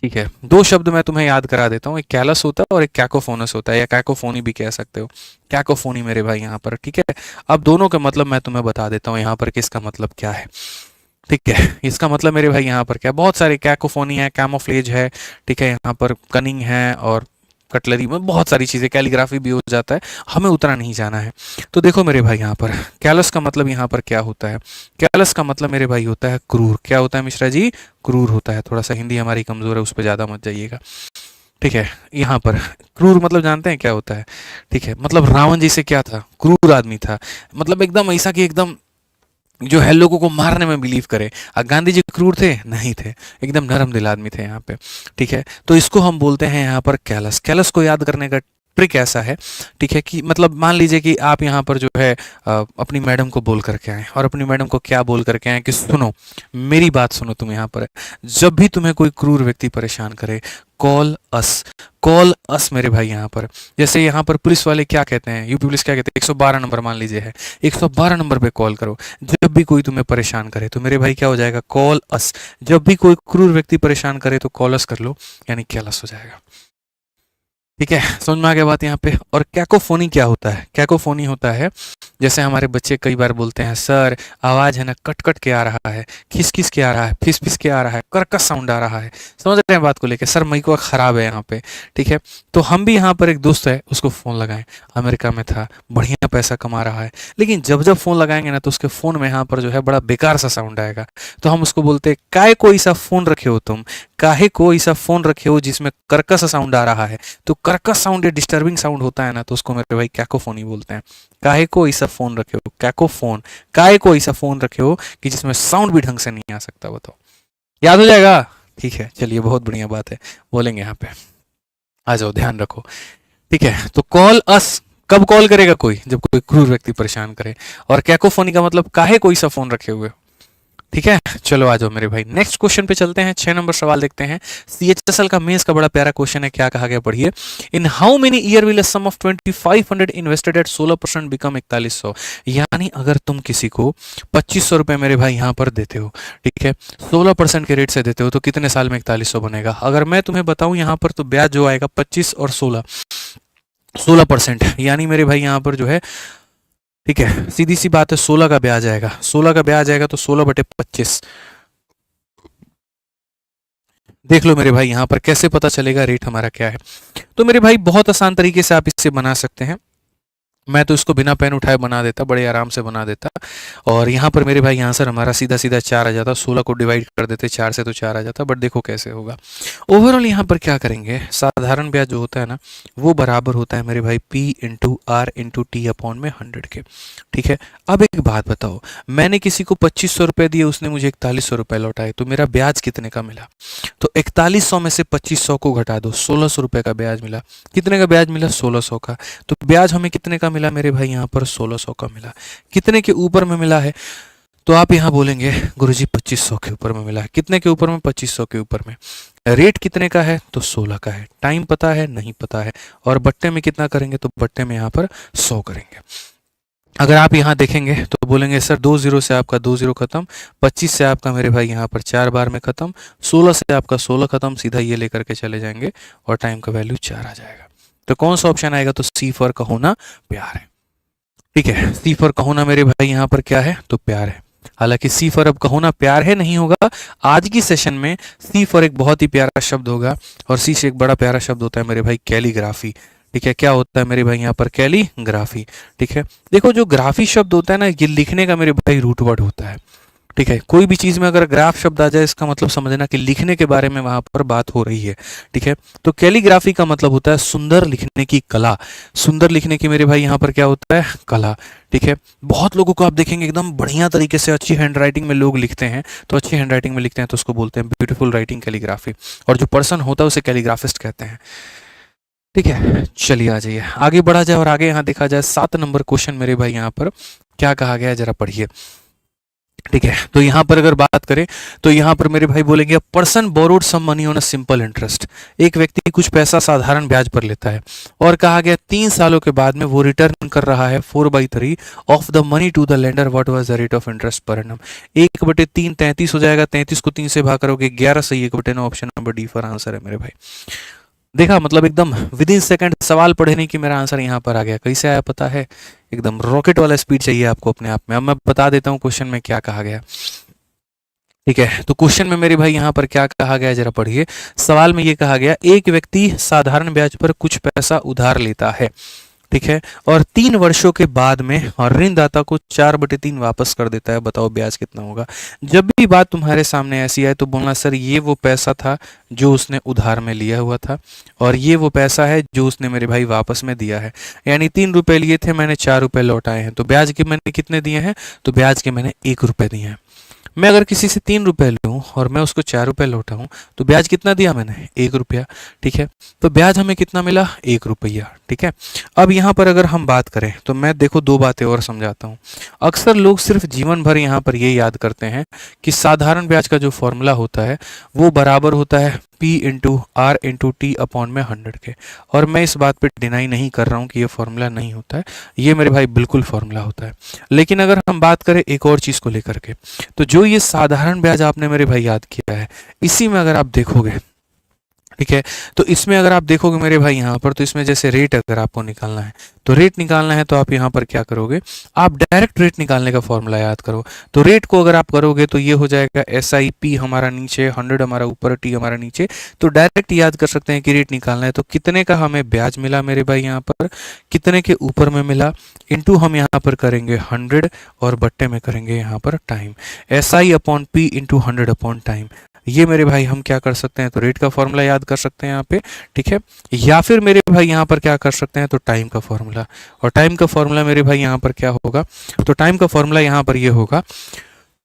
ठीक है, 2 शब्द मैं तुम्हें याद करा देता हूँ, एक कैलस होता है और एक कैकोफोनस होता है, या कैकोफोनी भी कह सकते हो। कैकोफोनी मेरे भाई यहाँ पर, ठीक है। अब दोनों का मतलब मैं तुम्हें बता देता हूँ यहाँ पर कि इसका मतलब क्या है। ठीक है, इसका मतलब मेरे भाई यहाँ पर क्या, बहुत सारे कैकोफोनी है, कैमोफ्लेज है, ठीक है, यहाँ पर कनिंग है, और कटलरी में बहुत सारी चीज़ें, कैलीग्राफी भी हो जाता है, हमें उतना नहीं जाना है। तो देखो मेरे भाई यहाँ पर कैलस का मतलब यहाँ पर क्या होता है। कैलस का मतलब मेरे भाई होता है क्रूर। क्या होता है मिश्रा जी, क्रूर होता है। थोड़ा सा हिंदी हमारी कमज़ोर है, उस पर ज़्यादा मत जाइएगा। ठीक है, यहाँ पर क्रूर मतलब जानते हैं क्या होता है। ठीक है, मतलब रावण जी से क्या था, क्रूर आदमी था, मतलब एकदम ऐसा कि एकदम जो है लोगों को मारने में बिलीव करे। गांधी जी क्रूर थे, नहीं थे, एकदम नरम दिल आदमी थे यहाँ पे। ठीक है, तो इसको हम बोलते हैं यहाँ पर कैलस। कैलस को याद करने का ट्रिक ऐसा है, ठीक है, कि मतलब मान लीजिए कि आप यहाँ पर जो है अपनी मैडम को बोल करके आए, और अपनी मैडम को क्या बोल करके आए कि सुनो, मेरी बात सुनो, तुम यहाँ पर जब भी तुम्हें कोई क्रूर व्यक्ति परेशान करे, कॉल अस। कॉल अस मेरे भाई यहाँ पर, जैसे यहाँ पर पुलिस वाले क्या कहते हैं, यूपी पुलिस क्या कहते हैं, 112 नंबर मान लीजिए है, 112 नंबर पे कॉल करो। जब भी कोई तुम्हें परेशान करे तो मेरे भाई क्या हो जाएगा, कॉल अस। जब भी कोई क्रूर व्यक्ति परेशान करे तो कॉल अस कर लो, यानी कैलस हो जाएगा। ठीक है, समझ में आ गया बात यहाँ पे। और कैकोफोनी क्या होता है, कैकोफोनी होता है, जैसे हमारे बच्चे कई बार बोलते हैं, सर आवाज़ है ना कट कट के आ रहा है, खिस खिस के आ रहा है, फिस फिस के आ रहा है, कर्कश साउंड आ रहा है। समझ रहे हैं बात को लेके, सर माइक खराब है यहाँ पे। ठीक है, तो हम भी यहाँ पर एक दोस्त है, उसको फ़ोन लगाएं, अमेरिका में था, बढ़िया पैसा कमा रहा है, लेकिन जब जब फ़ोन लगाएंगे ना तो उसके फ़ोन में यहाँ पर जो है बड़ा बेकार सा साउंड आएगा। तो हम उसको बोलते हैं, काय को ऐसा फ़ोन रखे हो तुम, काहे को ऐसा फ़ोन रखे हो जिसमें कर्कश साउंड आ रहा है। तो कर्कश साउंड या डिस्टर्बिंग साउंड होता है ना, तो उसको मेरे भाई कैकोफोनी बोलते हैं। काहे को ऐसा फ़ोन रखे हो, कैकोफोन, काहे को ऐसा फ़ोन रखे हो कि जिसमें साउंड भी ढंग से नहीं आ सकता, बताओ। याद हो जाएगा, ठीक है, चलिए बहुत बढ़िया बात है, बोलेंगे यहाँ पे, आ जाओ, ध्यान रखो। ठीक है, तो कॉल अस, कब कॉल करेगा कोई, जब कोई क्रूर व्यक्ति परेशान करे। और कैकोफोनी का मतलब काहे कोई सा फोन रखे हुए, ठीक है, चलो आ जाओ मेरे भाई, नेक्स्ट क्वेश्चन पे चलते हैं। 6 नंबर सवाल देखते हैं। सीएचएसएल का मेंस का बड़ा प्यारा क्वेश्चन है, क्या कहा गया पढ़िए। In how many year will a sum of 2500 invested at 16% become 4100। यानी अगर तुम किसी को 2500 रुपए मेरे भाई यहाँ पर देते हो, ठीक है, 16% के रेट से देते हो, तो कितने साल में 4100 बनेगा? अगर मैं तुम्हें बताऊं यहाँ पर, तो ब्याज जो आएगा 25 और 16% यानी मेरे भाई यहाँ पर जो है, ठीक है, सीधी सी बात है, 16 का ब्याज आएगा। 16 का ब्याज आएगा तो 16/25। देख लो मेरे भाई यहाँ पर कैसे पता चलेगा रेट हमारा क्या है। तो मेरे भाई बहुत आसान तरीके से आप इसे बना सकते हैं। मैं तो इसको बिना पेन उठाए बना देता, बड़े आराम से बना देता। और यहाँ पर मेरे भाई आंसर हमारा सीधा सीधा 4 आ जाता। 16 को डिवाइड कर देते 4 से तो 4 आ जाता। बट देखो कैसे होगा। ओवरऑल यहाँ पर क्या करेंगे, साधारण ब्याज जो होता है ना, वो बराबर होता है मेरे भाई P into R into T upon में 100 के। ठीक है, अब एक बात बताओ, मैंने किसी को 2500 रुपये दिए, उसने मुझे 4100 रुपये लौटाए, तो मेरा ब्याज कितने का मिला? तो 4100 में से 2500 को घटा दो, 1600 रुपये का ब्याज मिला। कितने का ब्याज मिला? 1600 का। तो ब्याज हमें कितने का मिला मेरे भाई? यहाँ पर 1600 का मिला। कितने के ऊपर में मिला है? तो आप यहाँ बोलेंगे गुरुजी 2500 के ऊपर में मिला है। कितने के ऊपर में? 2500 के ऊपर में। रेट कितने का है? तो 16 का है। टाइम पता है? नहीं पता है। और बट्टे में कितना करेंगे? तो बट्टे में यहाँ पर 100 करेंगे। अगर आप यहाँ देखेंगे तो बोलेंगे सर 2 जीरो से आपका 2 जीरो खत्म, 25 से आपका मेरे भाई यहाँ पर 4 बार में खत्म, 16 से आपका 16 खत्म, सीधा ये लेकर के चले जाएंगे और टाइम का वैल्यू 4 आ जाएगा। तो कौन सा ऑप्शन आएगा? तो सी फॉर कहोना प्यार है। ठीक है, सी फॉर कहोना मेरे भाई यहाँ पर क्या है? तो प्यार है। हालांकि सी फॉर अब कहोना प्यार है नहीं होगा, आज की सेशन में सी फॉर एक बहुत ही प्यारा शब्द होगा, और सी से एक बड़ा प्यारा शब्द होता है मेरे भाई कैलीग्राफी। ठीक है, क्या होता है मेरे भाई यहाँ पर? कैलीग्राफी। ठीक है, देखो जो ग्राफी शब्द होता है ना, ये लिखने का मेरे भाई रूट वर्ड होता है। ठीक है, कोई भी चीज में अगर ग्राफ शब्द आ जाए, इसका मतलब समझना कि लिखने के बारे में वहां पर बात हो रही है। ठीक है, तो कैलीग्राफी का मतलब होता है सुंदर लिखने की कला। सुंदर लिखने की मेरे भाई यहाँ पर क्या होता है? कला। ठीक है, बहुत लोगों को आप देखेंगे एकदम बढ़िया तरीके से अच्छी हैंड राइटिंग में लोग लिखते हैं, तो अच्छी हैंड राइटिंग में लिखते हैं तो उसको बोलते हैं ब्यूटीफुल राइटिंग, कैलीग्राफी। और जो पर्सन होता है उसे कैलीग्राफिस्ट कहते हैं। ठीक है, चलिए आ जाइए, आगे बढ़ा जाए और आगे यहाँ देखा जाए। 7 नंबर क्वेश्चन मेरे भाई यहाँ पर क्या कहा गया है, जरा पढ़िए। ठीक है, तो यहाँ पर अगर बात करें तो यहाँ पर मेरे भाई बोलेंगे person borrowed some money on a simple interest. एक व्यक्ति कुछ पैसा साधारण ब्याज पर लेता है, और कहा गया 3 सालों के बाद में वो रिटर्न कर रहा है 4/3 of the money to the lender. What was the rate of interest per annum? 1/3 33 हो जाएगा। 33 को 3 से भाग करोगे 11 सही। 1/9 option number D for answer है मेरे भाई। देखा, मतलब एकदम विद इन सेकंड सवाल पढ़े नहीं कि मेरा आंसर यहाँ पर आ गया। कैसे आया पता है? एकदम रॉकेट वाला स्पीड चाहिए आपको अपने आप में। अब मैं बता देता हूँ क्वेश्चन में क्या कहा गया। ठीक है, तो क्वेश्चन में मेरे भाई यहाँ पर क्या कहा गया, जरा पढ़िए। सवाल में ये कहा गया, एक व्यक्ति साधारण ब्याज पर कुछ पैसा उधार लेता है, ठीक है, और 3 वर्षों के बाद में और ऋणदाता को 4/3 वापस कर देता है। बताओ ब्याज कितना होगा? जब भी बात तुम्हारे सामने ऐसी आए तो बोलना सर ये वो पैसा था जो उसने उधार में लिया हुआ था, और ये वो पैसा है जो उसने मेरे भाई वापस में दिया है। यानी 3 रुपए लिए थे, मैंने 4 रुपए लौटाए हैं। तो ब्याज के मैंने कितने दिए हैं? तो ब्याज के मैंने 1 रुपए दिए हैं। मैं अगर किसी से 3 रुपए लूँ और मैं उसको 4 रुपए लौटाऊं, तो ब्याज कितना दिया मैंने? 1 रुपया। ठीक है, तो ब्याज हमें कितना मिला? 1 रुपया। ठीक है, अब यहाँ पर अगर हम बात करें तो मैं देखो 2 बातें और समझाता हूँ। अक्सर लोग सिर्फ जीवन भर यहाँ पर ये याद करते हैं कि साधारण ब्याज का जो फॉर्मूला होता है वो बराबर होता है P into R into T upon में 100 के। और मैं इस बात पे डिनाई नहीं कर रहा हूँ कि ये फॉर्मूला नहीं होता है, ये मेरे भाई बिल्कुल फॉर्मूला होता है। लेकिन अगर हम बात करें एक और चीज़ को लेकर के, तो जो ये साधारण ब्याज आपने मेरे भाई याद किया है, इसी में अगर आप देखोगे, ठीक है, तो इसमें अगर आप देखोगे मेरे भाई यहाँ पर, तो इसमें जैसे रेट अगर आपको निकालना है, तो रेट निकालना है तो आप यहाँ पर क्या करोगे? आप डायरेक्ट रेट निकालने का फॉर्मूला याद करो। तो रेट को अगर आप करोगे तो ये हो जाएगा SIP हमारा नीचे, 100 हमारा ऊपर, टी हमारा नीचे। तो डायरेक्ट याद कर सकते हैं कि रेट निकालना है तो कितने का हमें ब्याज मिला मेरे भाई यहाँ पर, कितने के ऊपर में मिला, इंटू हम यहाँ पर करेंगे 100 और बट्टे में करेंगे यहाँ पर time. SI upon P into 100 upon time. ये मेरे भाई हम क्या कर सकते हैं? तो रेट का फॉर्मूला याद कर सकते हैं यहाँ पे। ठीक है, या फिर मेरे भाई यहाँ पर क्या कर सकते हैं? तो टाइम का फॉर्मूला। और टाइम का फॉर्मूला मेरे भाई यहाँ पर क्या होगा? तो टाइम का फॉर्मूला यहाँ पर ये होगा,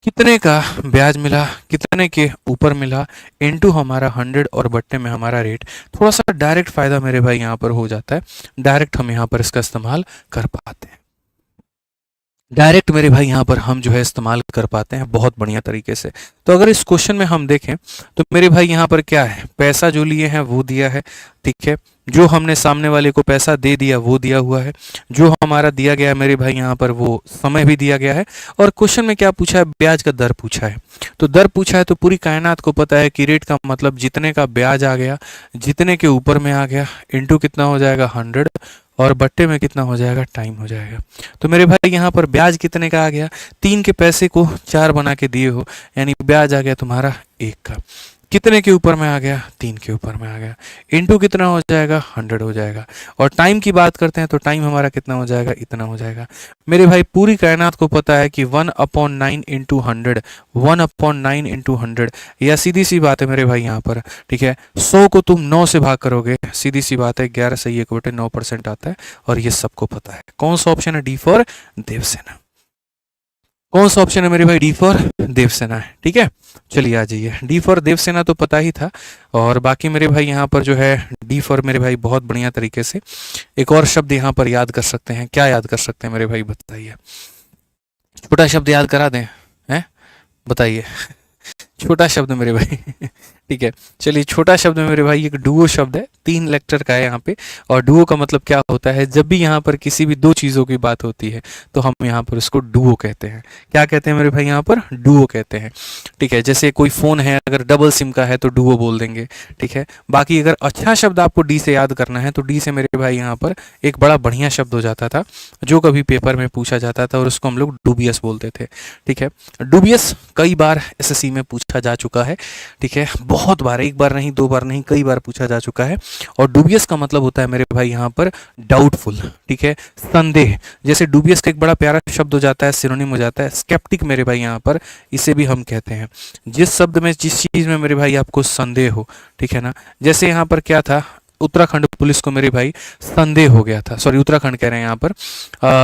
कितने का ब्याज मिला, कितने के ऊपर मिला, इनटू हमारा 100 और बट्टे में हमारा रेट। थोड़ा सा डायरेक्ट फायदा मेरे भाई यहाँ पर हो जाता है, डायरेक्ट हम यहाँ पर इसका इस्तेमाल कर पाते हैं। डायरेक्ट मेरे भाई यहाँ पर हम जो है इस्तेमाल कर पाते हैं बहुत बढ़िया तरीके से। तो अगर इस क्वेश्चन में हम देखें तो मेरे भाई यहाँ पर क्या है, पैसा जो लिए हैं वो दिया है, ठीक है, जो हमने सामने वाले को पैसा दे दिया वो दिया हुआ है, जो हमारा दिया गया है मेरे भाई यहाँ पर वो समय भी दिया गया है, और क्वेश्चन में क्या पूछा है, ब्याज का दर पूछा है। तो दर पूछा है तो पूरी कायनात को पता है कि रेट का मतलब जितने का ब्याज आ गया, जितने के ऊपर में आ गया, इंटू कितना हो जाएगा 100, और बट्टे में कितना हो जाएगा, टाइम हो जाएगा। तो मेरे भाई यहाँ पर ब्याज कितने का आ गया, 3 के पैसे को 4 बना के दिए हो, यानी ब्याज आ गया तुम्हारा 1 का। कितने के ऊपर में आ गया, 3 के ऊपर में आ गया, इंटू कितना हो जाएगा, 100 हो जाएगा। और टाइम की बात करते हैं तो टाइम हमारा कितना हो जाएगा, इतना हो जाएगा। मेरे भाई पूरी कायनात को पता है कि 1/9 इंटू 100, 1/9 इंटू 100, या सीधी सी बात है मेरे भाई यहाँ पर, ठीक है, 100 को तुम 9 से भाग करोगे, सीधी सी बात है 11 सही 1/9% आता है, और ये सबको पता है। कौन सा ऑप्शन है, डी फॉर देवसेना। कौन सा ऑप्शन है मेरे भाई, डी फॉर देवसेना है, ठीक है। चलिए आ जाइए, डी फॉर देवसेना तो पता ही था, और बाकी मेरे भाई यहाँ पर जो है डी फॉर मेरे भाई बहुत बढ़िया तरीके से एक और शब्द यहाँ पर याद कर सकते हैं। क्या याद कर सकते हैं मेरे भाई, बताइए, छोटा शब्द याद करा दें, हैं, बताइए छोटा शब्द मेरे भाई ठीक है, चलिए छोटा शब्द में मेरे भाई एक डुओ शब्द है, 3 लेक्टर का है यहाँ पे। और डुओ का मतलब क्या होता है, जब भी यहाँ पर किसी भी 2 चीज़ों की बात होती है तो हम यहाँ पर उसको डुओ कहते हैं। क्या कहते हैं मेरे भाई, यहाँ पर डुओ कहते हैं, ठीक है। जैसे कोई फ़ोन है, अगर डबल सिम का है तो डुओ बोल देंगे, ठीक है। बाकी अगर अच्छा शब्द आपको डी से याद करना है तो डी से मेरे भाई यहाँ पर एक बड़ा बढ़िया शब्द हो जाता था जो कभी पेपर में पूछा जाता था, और उसको हम लोग डूबियस बोलते थे, ठीक है। डूबियस कई बार एसएससी में पूछा जा चुका है, ठीक है, बहुत बार, एक बार नहीं, 2 बार नहीं, कई बार पूछा जा चुका है। और डूबियस का मतलब होता है मेरे भाई यहाँ पर डाउटफुल, ठीक है, संदेह। जैसे डूबियस का एक बड़ा प्यारा शब्द हो जाता है, सिनोनिम हो जाता है स्केप्टिक मेरे भाई यहाँ पर, इसे भी हम कहते हैं जिस शब्द में, जिस चीज़ में मेरे भाई आपको संदेह हो, ठीक है ना। जैसे यहाँ पर क्या था, उत्तराखंड पुलिस को मेरे भाई संदेह हो गया था, सॉरी उत्तराखंड कह रहे हैं यहाँ पर,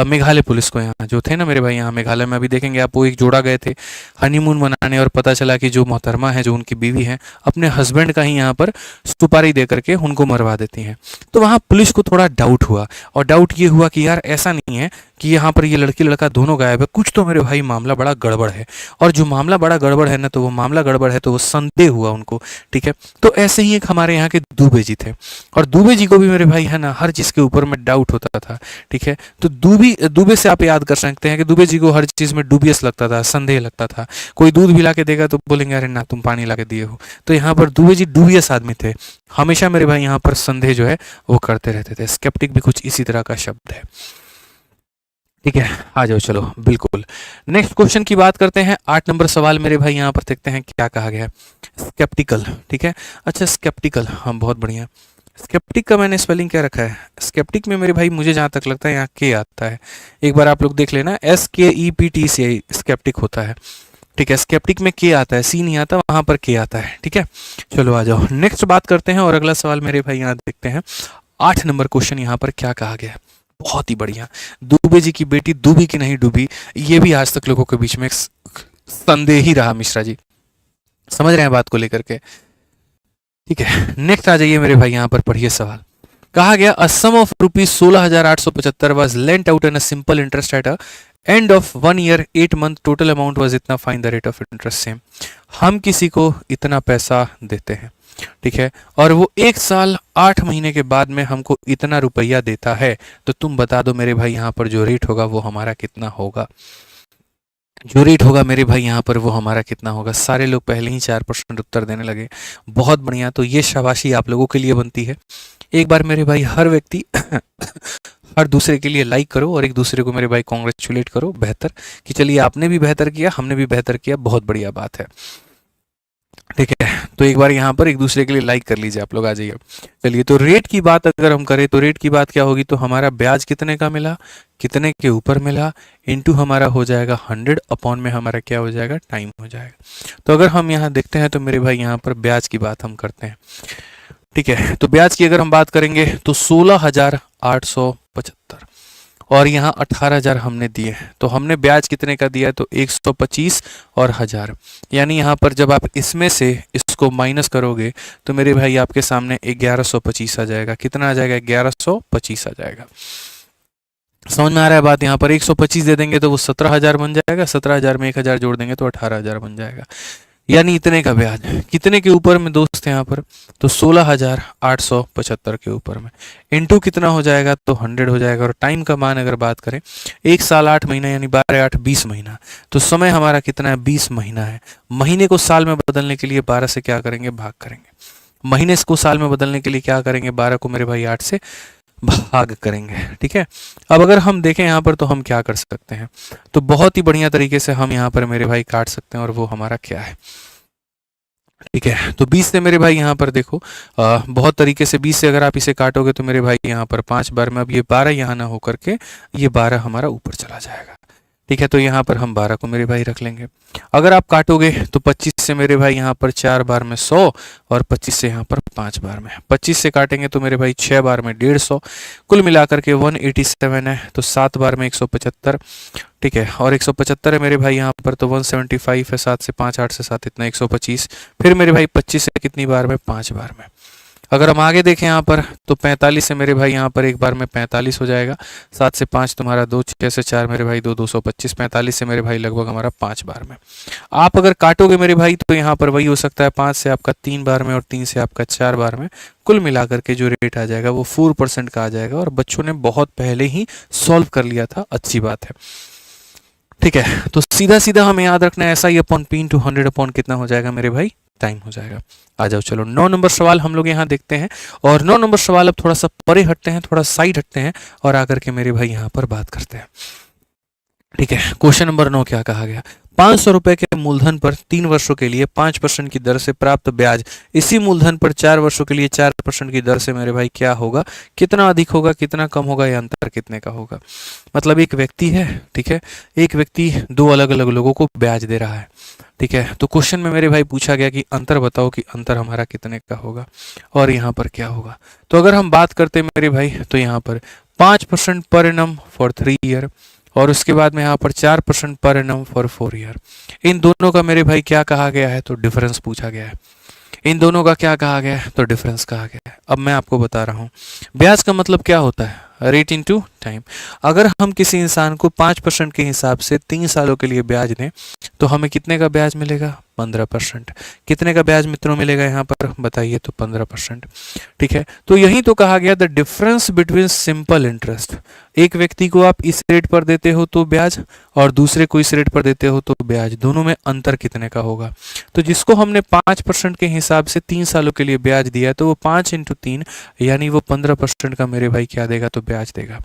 मेघालय पुलिस को, यहाँ जो थे ना मेरे भाई, यहाँ मेघालय में अभी देखेंगे आप, वो एक जोड़ा गए थे हनीमून मनाने, और पता चला कि जो मोहतरमा है, जो उनकी बीवी है, अपने हस्बैंड का ही यहाँ पर सुपारी दे करके उनको मरवा देती हैं। तो वहाँ पुलिस को थोड़ा डाउट हुआ, और डाउट ये हुआ कि यार ऐसा नहीं है कि यहाँ पर ये लड़की लड़का दोनों गायब है, कुछ तो मेरे भाई मामला बड़ा गड़बड़ है। और जो मामला बड़ा गड़बड़ है ना, तो वो मामला गड़बड़ है, तो वो संदेह हुआ उनको, ठीक है। तो ऐसे ही एक हमारे यहाँ के दुबे जी थे, और दुबे जी को भी मेरे भाई है ना हर चीज़ के ऊपर में डाउट होता था, ठीक है। तो दुबे से आप याद कर सकते हैं कि दुबे जी को हर चीज़ में डूबियस लगता था, संदेह लगता था। कोई दूध भी ला के देगा तो बोलेंगे अरे ना तुम पानी ला के दिए हो। तो यहाँ पर दुबे जी डूबियस आदमी थे, हमेशा मेरे भाई यहाँ पर संदेह जो है वो करते रहते थे। स्केप्टिक भी कुछ इसी तरह का शब्द है, ठीक है। आ जाओ, चलो बिल्कुल नेक्स्ट क्वेश्चन की बात करते हैं। 8 नंबर सवाल मेरे भाई यहाँ पर देखते हैं क्या कहा गया है। स्केप्टिकल, ठीक है, अच्छा स्केप्टिकल, हाँ बहुत बढ़िया। स्केप्टिक का मैंने स्पेलिंग क्या रखा है, स्केप्टिक में मेरे भाई मुझे जहाँ तक लगता है यहाँ के आता है, एक बार आप लोग देख लेना, SKEPT से स्केप्टिक होता है, ठीक है। स्केप्टिक में के आता है, सी नहीं आता, वहां पर के आता है, ठीक है। चलो आ जाओ नेक्स्ट बात करते हैं, और अगला सवाल मेरे भाई यहाँ देखते हैं। 8 नंबर क्वेश्चन यहाँ पर क्या कहा गया है, बहुत ही बढ़िया। दुबे जी की बेटी डूबी कि नहीं डूबी, ये भी आज तक लोगों के बीच में एक संदेह ही रहा, मिश्रा जी समझ रहे हैं बात को लेकर के, ठीक है। नेक्स्ट आ जाइए मेरे भाई यहाँ पर, पढ़िए सवाल। कहा गया a sum of rupees 16,875 was lent out in a simple interest at a end of 1 year 8 month, total amount was इतना, find the rate of interest same. हम किसी को इतना पैसा देते हैं, ठीक है, और वो 1 साल 8 महीने के बाद में हमको इतना रुपया देता है, तो तुम बता दो मेरे भाई यहाँ पर जो रेट होगा वो हमारा कितना होगा। जो रेट होगा मेरे भाई यहाँ पर वो हमारा कितना होगा। सारे लोग पहले ही 4% उत्तर देने लगे, बहुत बढ़िया। तो ये शाबाशी आप लोगों के लिए बनती है। एक बार मेरे भाई हर व्यक्ति हर दूसरे के लिए लाइक करो, और एक दूसरे को मेरे भाई कॉन्ग्रेचुलेट करो, बेहतर कि चलिए आपने भी बेहतर किया, हमने भी बेहतर किया, बहुत बढ़िया बात है, ठीक है। तो एक बार यहाँ पर एक दूसरे के लिए लाइक कर लीजिए आप लोग, आ जाइए। चलिए, तो रेट की बात अगर हम करें तो रेट की बात क्या होगी, तो हमारा ब्याज कितने का मिला, कितने के ऊपर मिला, इनटू हमारा हो जाएगा 100, अपॉन में हमारा क्या हो जाएगा, टाइम हो जाएगा। तो अगर हम यहाँ देखते हैं तो मेरे भाई यहाँ पर ब्याज की बात हम करते हैं, ठीक है। तो ब्याज की अगर हम बात करेंगे तो 16,875, और यहाँ 18,000 हमने दिए, तो हमने ब्याज कितने का दिया है, तो 125 और 1000, यानी यहाँ पर जब आप इसमें से इसको माइनस करोगे तो मेरे भाई आपके सामने 1125 आ जाएगा। कितना आ जाएगा, 1125 आ जाएगा। समझ में आ रहा है बात? यहाँ पर 125 दे देंगे तो वो 17,000 बन जाएगा, 17,000 में 1,000 जोड़ देंगे तो 18,000 बन जाएगा, यानी इतने का ब्याज। कितने के ऊपर में दोस्त यहाँ पर? तो 16,875 के ऊपर में। इनटू कितना हो जाएगा? तो 100 हो जाएगा। और टाइम का मान अगर बात करें, 1 साल 8 महीना यानी 12 8 20 महीना, तो समय हमारा कितना है? 20 महीना है। महीने को साल में बदलने के लिए 12 से क्या करेंगे? भाग करेंगे। महीने को साल में बदलने के लिए क्या करेंगे? 12 को मेरे भाई 8 से भाग करेंगे। ठीक है, अब अगर हम देखें यहाँ पर तो हम क्या कर सकते हैं, तो बहुत ही बढ़िया तरीके से हम यहाँ पर मेरे भाई काट सकते हैं, और वो हमारा क्या है? ठीक है, तो 20 से मेरे भाई यहाँ पर देखो बहुत तरीके से 20 से अगर आप इसे काटोगे तो मेरे भाई यहाँ पर 5 बार में, अब ये 12 यहाँ ना होकर के ये 12 हमारा ऊपर चला जाएगा। ठीक है, तो यहाँ पर हम 12 को मेरे भाई रख लेंगे। अगर आप काटोगे तो 25 से मेरे भाई यहाँ पर 4 बार में 100, और 25 से यहाँ पर 5 बार में। 25 से काटेंगे तो मेरे भाई 6 बार में 150, कुल मिलाकर के 187 है, तो 7 बार में 175। ठीक है, और 175 है मेरे भाई यहाँ पर, तो 175 है, 7 से 5 8 से 7 इतना 125। फिर मेरे भाई 25 से कितनी बार में? 5 बार में। अगर हम आगे देखें यहाँ पर तो 45 से मेरे भाई यहाँ पर एक बार में 45 हो जाएगा, 7 से 5 तुम्हारा 2, 6 से 4 मेरे भाई 2, 225। 45 से मेरे भाई लगभग हमारा 5 बार में। आप अगर काटोगे मेरे भाई तो यहाँ पर वही हो सकता है, 5 से आपका 3 बार में और 3 से आपका 4 बार में। कुल मिलाकर के जो रेट आ जाएगा वो 4% का आ जाएगा, और बच्चों ने बहुत पहले ही सॉल्व कर लिया था, अच्छी बात है। ठीक है, तो सीधा सीधा हमें याद रखना है SI upon P into 100 upon कितना हो जाएगा मेरे भाई? टाइम हो जाएगा। आ जाओ, चलो 9 नंबर सवाल हम लोग यहाँ देखते हैं, और 9 नंबर सवाल अब थोड़ा सा परे हटते हैं, थोड़ा साइड हटते हैं, और आकर के मेरे भाई यहाँ पर बात करते हैं। ठीक है, क्वेश्चन नंबर 9 क्या कहा गया? 500 रुपए के मूलधन पर 3 वर्षों के लिए 5% की दर से प्राप्त ब्याज इसी मूलधन पर 4 वर्षों के लिए 4% की दर से मेरे भाई क्या होगा? कितना अधिक होगा, कितना कम होगा, या अंतर कितने का होगा? मतलब एक व्यक्ति है, ठीक है, एक व्यक्ति 2 अलग अलग लोगों को ब्याज दे रहा है। ठीक है, तो क्वेश्चन में मेरे भाई पूछा गया कि अंतर बताओ कि अंतर हमारा कितने का होगा, और यहाँ पर क्या होगा? तो अगर हम बात करते हैं मेरे भाई तो यहाँ पर 5% पर एनम फॉर 3 ईयर, और उसके बाद में यहाँ पर 4% पर एनम फॉर 4 ईयर। इन दोनों का मेरे भाई क्या कहा गया है? तो डिफरेंस पूछा गया है। इन दोनों का क्या कहा गया है? तो डिफरेंस कहा गया है। अब मैं आपको बता रहा हूँ, ब्याज का मतलब क्या होता है? Rate into time. अगर हम किसी इंसान को 5% के हिसाब से 3 सालों के लिए ब्याज दें तो हमें कितने का ब्याज मिलेगा? 15%। कितने का ब्याज मित्रों मिलेगा यहाँ पर? बताइए, तो 15%। ठीक है, तो यही तो कहा गया the difference between simple interest. एक व्यक्ति को आप इस रेट पर देते हो तो ब्याज, और दूसरे को इस रेट पर देते हो तो ब्याज, दोनों में अंतर कितने का होगा? तो जिसको हमने 5% के हिसाब से 3 सालों के लिए ब्याज दिया तो वो 5 इंटू 3 यानी वो 15% का मेरे भाई क्या देगा? तो ब्याज देगा।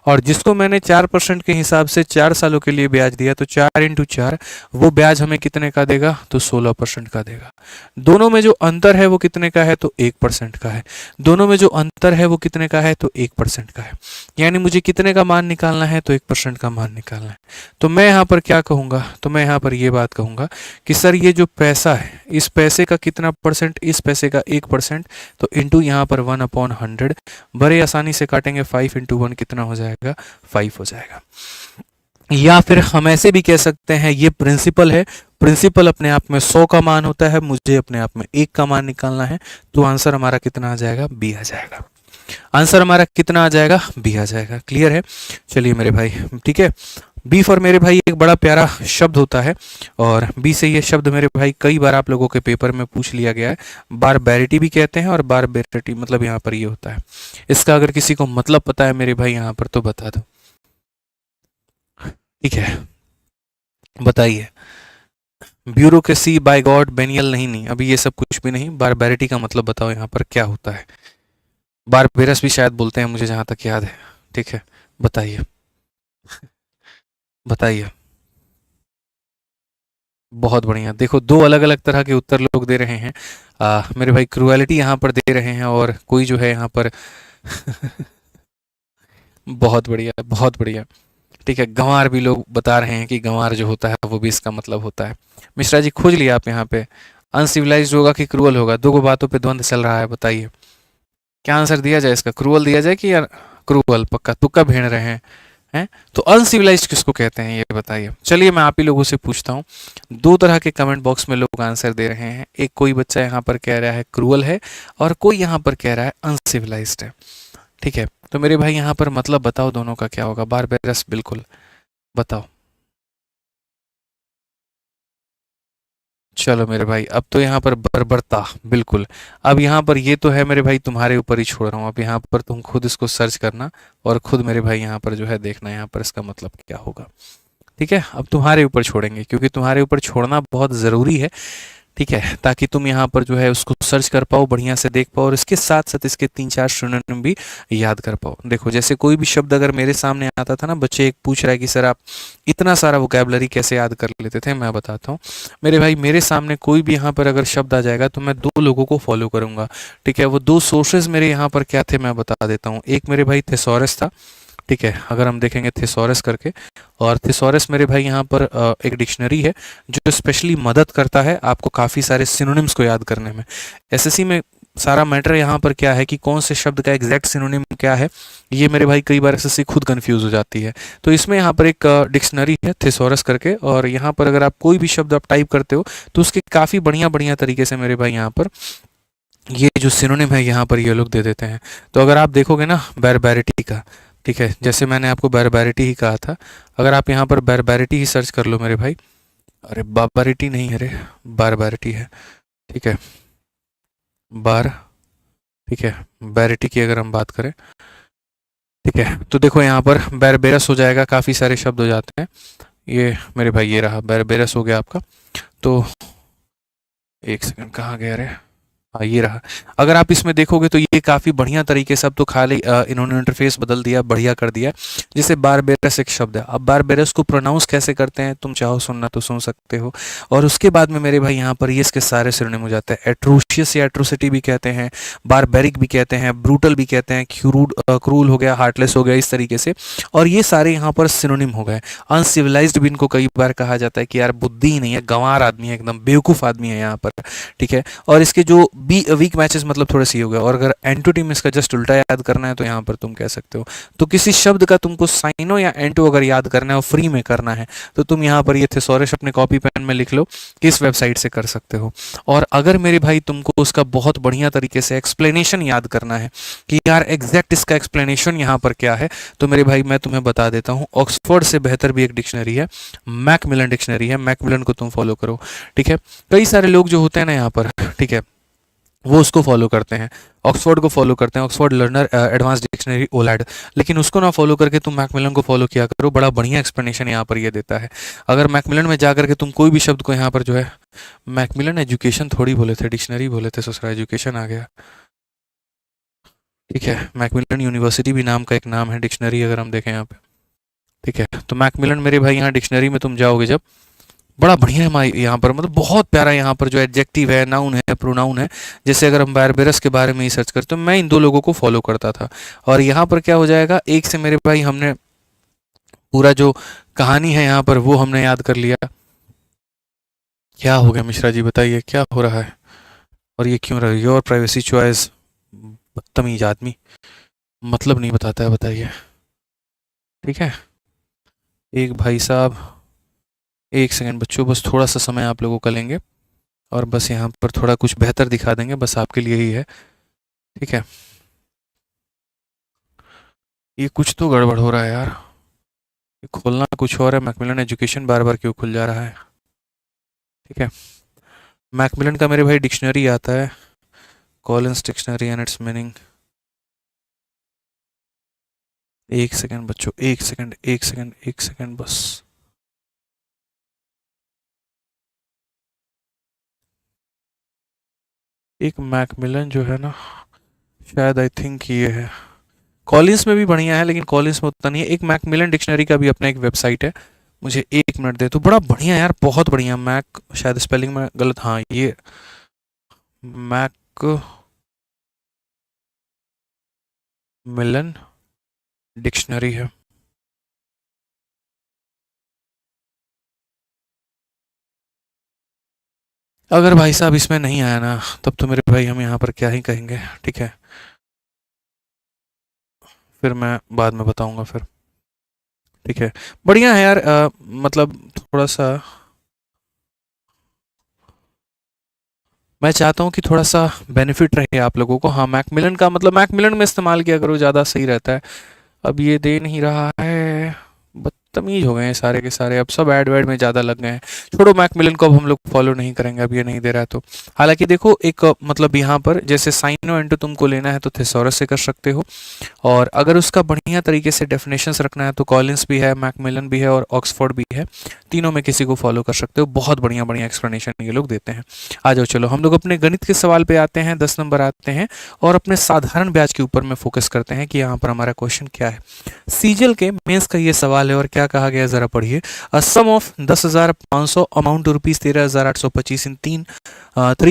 और जिसको मैंने 4% के हिसाब से 4 सालों के लिए ब्याज दिया तो 4 इंटू 4 वो ब्याज हमें कितने का देगा? तो 16% का देगा। दोनों में जो अंतर है वो कितने का है? तो 1% का है। दोनों में जो अंतर है वो कितने का है? तो 1% का है। यानी मुझे कितने का मान निकालना है? तो 1% का मान निकालना है। तो मैं यहाँ पर क्या कहूँगा? तो मैं यहाँ पर ये बात कहूँगा कि सर ये जो पैसा है, इस पैसे का कितना परसेंट? इस पैसे का 1%, तो इंटू यहाँ पर 1/100। बड़े आसानी से काटेंगे, 5 इंटू 1 कितना हो जाएगा? 5 हो जाएगा। या फिर हम ऐसे भी कह सकते हैं ये प्रिंसिपल है, प्रिंसिपल अपने आप में 100 का मान होता है, मुझे अपने आप में 1 का मान निकालना है, तो आंसर हमारा कितना आ जाएगा? बी आ जाएगा। आंसर हमारा कितना आ जाएगा? बी आ जाएगा। क्लियर है? चलिए मेरे भाई, ठीक है, बी फॉर मेरे भाई एक बड़ा प्यारा शब्द होता है, और बी से ये शब्द मेरे भाई कई बार आप लोगों के पेपर में पूछ लिया गया है। बारबैरिटी भी कहते हैं, और बारबेरिटी मतलब यहाँ पर ये होता है। इसका अगर किसी को मतलब पता है मेरे भाई यहाँ पर तो बता दो। ठीक है, बताइए। ब्यूरोक्रेसी बाय गॉड बेनियल नहीं, अभी ये सब कुछ भी नहीं। बारबैरिटी का मतलब बताओ यहाँ पर क्या होता है? बारबेरस भी शायद बोलते हैं मुझे जहाँ तक याद है। ठीक है, बताइए बताइए। बहुत बढ़िया, देखो 2 अलग अलग तरह के उत्तर लोग दे रहे हैं। मेरे भाई क्रूएलिटी यहाँ पर दे रहे हैं, और कोई जो है यहाँ पर बहुत बढ़िया, बहुत बढ़िया। ठीक है, गंवार भी लोग बता रहे हैं कि गंवार जो होता है वो भी इसका मतलब होता है। मिश्रा जी खोज लिया आप यहाँ पे, अनसिविलाइज्ड होगा कि क्रूअल होगा? 2 बातों पे द्वंद्व चल रहा है, बताइए क्या आंसर दिया जाए इसका? क्रूअल दिया जाए कि यार क्रूअल? पक्का तुक्का भेड़ रहे हैं? तो अनसिविलाइज्ड किसको कहते हैं ये बताइए। चलिए मैं आप ही लोगों से पूछता हूँ, 2 तरह के कमेंट बॉक्स में लोग आंसर दे रहे हैं। एक कोई बच्चा यहाँ पर कह रहा है क्रूअल है, और कोई यहाँ पर कह रहा है अनसिविलाइज्ड है। ठीक है, तो मेरे भाई यहाँ पर मतलब बताओ दोनों का क्या होगा? बारबेरस, बिल्कुल बताओ। चलो मेरे भाई, अब तो यहाँ पर बर्बरता, बिल्कुल। अब यहाँ पर ये तो है मेरे भाई, तुम्हारे ऊपर ही छोड़ रहा हूँ। अब यहाँ पर तुम खुद इसको सर्च करना और खुद मेरे भाई यहाँ पर जो है देखना यहाँ पर इसका मतलब क्या होगा। ठीक है, अब तुम्हारे ऊपर छोड़ेंगे क्योंकि तुम्हारे ऊपर छोड़ना बहुत ज़रूरी है। ठीक है, ताकि तुम यहाँ पर जो है उसको सर्च कर पाओ, बढ़िया से देख पाओ और इसके साथ साथ इसके 3-4 सिनोनिम भी याद कर पाओ। देखो, जैसे कोई भी शब्द अगर मेरे सामने आता था ना, बच्चे एक पूछ रहा है कि सर आप इतना सारा वोकैबुलरी कैसे याद कर लेते थे, मैं बताता हूँ। मेरे भाई, मेरे सामने कोई भी यहाँ पर अगर शब्द आ जाएगा तो मैं दो लोगों को फॉलो करूंगा। ठीक है, वो दो सोर्सेज मेरे यहाँ पर क्या थे मैं बता देता हूँ। एक मेरे भाई थेसॉरस था। ठीक है, अगर हम देखेंगे थेसॉरस करके, और थेसॉरस मेरे भाई यहाँ पर एक डिक्शनरी है जो स्पेशली मदद करता है आपको काफ़ी सारे सिनोनिम्स को याद करने में। एसएससी में सारा मैटर यहाँ पर क्या है कि कौन से शब्द का एग्जैक्ट सिनोनिम क्या है, ये मेरे भाई कई बार एसएससी खुद कंफ्यूज हो जाती है। तो इसमें यहाँ पर एक डिक्शनरी है थेसॉरस करके, और यहाँ पर अगर आप कोई भी शब्द आप टाइप करते हो तो उसके काफ़ी बढ़िया बढ़िया तरीके से मेरे भाई यहाँ पर ये जो सिनोनिम है यहाँ पर ये लोग दे देते हैं। तो अगर आप देखोगे ना बैरबैरिटी का, ठीक है, जैसे मैंने आपको बैरबैरिटी ही कहा था, अगर आप यहाँ पर बैरबैरिटी ही सर्च कर लो मेरे भाई, अरे बारबैरिटी नहीं है, अरे बारबैरिटी है। ठीक है, बार, ठीक है, बैरिटी की अगर हम बात करें, ठीक है, तो देखो यहाँ पर बैरबेरस हो जाएगा, काफ़ी सारे शब्द हो जाते हैं। ये मेरे भाई ये रहा, बैरबेरस हो गया आपका। तो एक सेकंड, कहाँ गया रे? हाँ, ये रहा। अगर आप इसमें देखोगे तो ये काफ़ी बढ़िया तरीके से, अब तो खाली इन्होंने इंटरफेस बदल दिया, बढ़िया कर दिया। जैसे बारबेरस एक शब्द है, अब बारबेरस को प्रोनाउंस कैसे करते हैं, तुम चाहो सुनना तो सुन सकते हो। और उसके बाद में मेरे भाई यहाँ पर ये इसके सारे सिनोनिम हो जाते हैं। एट्रोशियस या एट्रोसिटी भी कहते हैं, बारबेरिक भी कहते हैं, ब्रूटल भी कहते हैं, क्रूल हो गया, हार्टलेस हो गया, इस तरीके से। और ये सारे यहाँ पर सिनोनिम हो गए। अनसिविलाइज्ड भी इनको कई बार कहा जाता है कि यार बुद्धि ही नहीं है, गंवार आदमी है, एकदम बेवकूफ़ आदमी है यहाँ पर। ठीक है, और इसके जो बी वीक मैचेस मतलब थोड़े से ही हो गए। और अगर एंटोनिम इसका जस्ट उल्टा याद करना है तो यहाँ पर तुम कह सकते हो। तो किसी शब्द का तुमको साइनो या एंटो अगर याद करना है और फ्री में करना है तो तुम यहाँ पर ये थेसॉरस अपने कॉपी पेन में लिख लो कि इस वेबसाइट से कर सकते हो। और अगर मेरे भाई तुमको उसका बहुत बढ़िया तरीके से एक्सप्लेनेशन याद करना है कि यार एग्जैक्ट इसका एक्सप्लेनेशन यहाँ पर क्या है, तो मेरे भाई मैं तुम्हें बता देता हूँ, ऑक्सफोर्ड से बेहतर भी एक डिक्शनरी है, मैकमिलन डिक्शनरी है। मैकमिलन को तुम फॉलो करो। ठीक है, कई सारे लोग जो होते हैं ना यहाँ पर, ठीक है, वो उसको फॉलो करते हैं, ऑक्सफोर्ड को फॉलो करते हैं, ऑक्सफोर्ड लर्नर एडवांस डिक्शनरी ओलैड। लेकिन उसको ना फॉलो करके तुम मैकमिलन को फॉलो किया करो, बड़ा बढ़िया एक्सप्लेनेशन यहाँ पर ये देता है। अगर मैकमिलन में जा करके तुम कोई भी शब्द को यहाँ पर जो है, मैकमिलन एजुकेशन थोड़ी बोले थे, डिक्शनरी बोले थे, ससुरा एजुकेशन आ गया। ठीक है, मैकमिलन यूनिवर्सिटी भी नाम का एक नाम है डिक्शनरी, अगर हम देखें यहाँ पे। ठीक है, तो मैकमिलन मेरे भाई यहाँ डिक्शनरी में तुम जाओगे जब, बड़ा बढ़िया है यहाँ पर, मतलब बहुत प्यारा यहाँ पर जो एडजेक्टिव है, नाउन है, प्रोनाउन है। जैसे अगर हम बारबेरस के बारे में ही सर्च करते तो मैं इन दो लोगों को फॉलो करता था। और यहाँ पर क्या हो जाएगा, एक से मेरे भाई हमने पूरा जो कहानी है यहाँ पर वो हमने याद कर लिया। क्या हो गया मिश्रा जी, बताइए क्या हो रहा है और ये क्यों रहा है? योर प्राइवेसी चॉइस, बदतमीज आदमी, मतलब नहीं बताता है, बताइए। ठीक है, एक भाई साहब, एक सेकंड बच्चों, बस थोड़ा सा समय आप लोगों का लेंगे और बस यहाँ पर थोड़ा कुछ बेहतर दिखा देंगे, बस आपके लिए ही है। ठीक है, ये कुछ तो गड़बड़ हो रहा है यार, ये खोलना कुछ और है, मैकमिलन एजुकेशन बार बार क्यों खुल जा रहा है? ठीक है, मैकमिलन का मेरे भाई डिक्शनरी आता है, Collins dictionary and it's meaning. एक सेकंड बच्चों, एक सेकंड, एक सेकंड, एक सेकंड बस। एक मैकमिलन जो है ना, शायद आई थिंक ये है, कॉलिंस में भी बढ़िया है लेकिन कॉलिंस में उतना नहीं है। एक मैकमिलन डिक्शनरी का भी अपना एक वेबसाइट है, मुझे एक मिनट दे तो, बड़ा बढ़िया यार, बहुत बढ़िया। मैक, शायद स्पेलिंग में गलत, हाँ ये मैक मिलन डिक्शनरी है। अगर भाई साहब इसमें नहीं आया ना, तब तो मेरे भाई हम यहाँ पर क्या ही कहेंगे। ठीक है, फिर मैं बाद में बताऊंगा फिर। ठीक है, बढ़िया है यार, मतलब थोड़ा सा मैं चाहता हूँ कि थोड़ा सा बेनिफिट रहे आप लोगों को। हाँ, मैकमिलन का मतलब मैकमिलन में इस्तेमाल किया करो, ज़्यादा सही रहता है। अब ये दे नहीं रहा है, बदतमीज हो गए हैं सारे के सारे, अब सब ऐड वैड में ज़्यादा लग गए हैं। छोड़ो, मैकमिलन को अब हम लोग फॉलो नहीं करेंगे, अब ये नहीं दे रहा है तो। हालांकि देखो एक मतलब यहाँ पर जैसे साइनो एंटो तुमको लेना है तो थेसॉरस से कर सकते हो, और अगर उसका बढ़िया तरीके से डेफिनेशंस रखना है तो कॉलिंस भी है, मैकमिलन भी है और ऑक्सफोर्ड भी है। तीनों में किसी को फॉलो कर सकते हो, बहुत बढ़िया बढ़िया एक्सप्लेनेशन ये लोग देते हैं। आ जाओ चलो हम लोग अपने गणित के सवाल पे आते हैं, 10 नंबर आते हैं, और अपने साधारण ब्याज के ऊपर में फोकस करते हैं कि यहाँ पर हमारा क्वेश्चन क्या है। सीजीएल के मेंस का ये सवाल है और क्या कहा गया जरा पढ़िए। A sum of 10,500 amount to rupees 13,825 in 3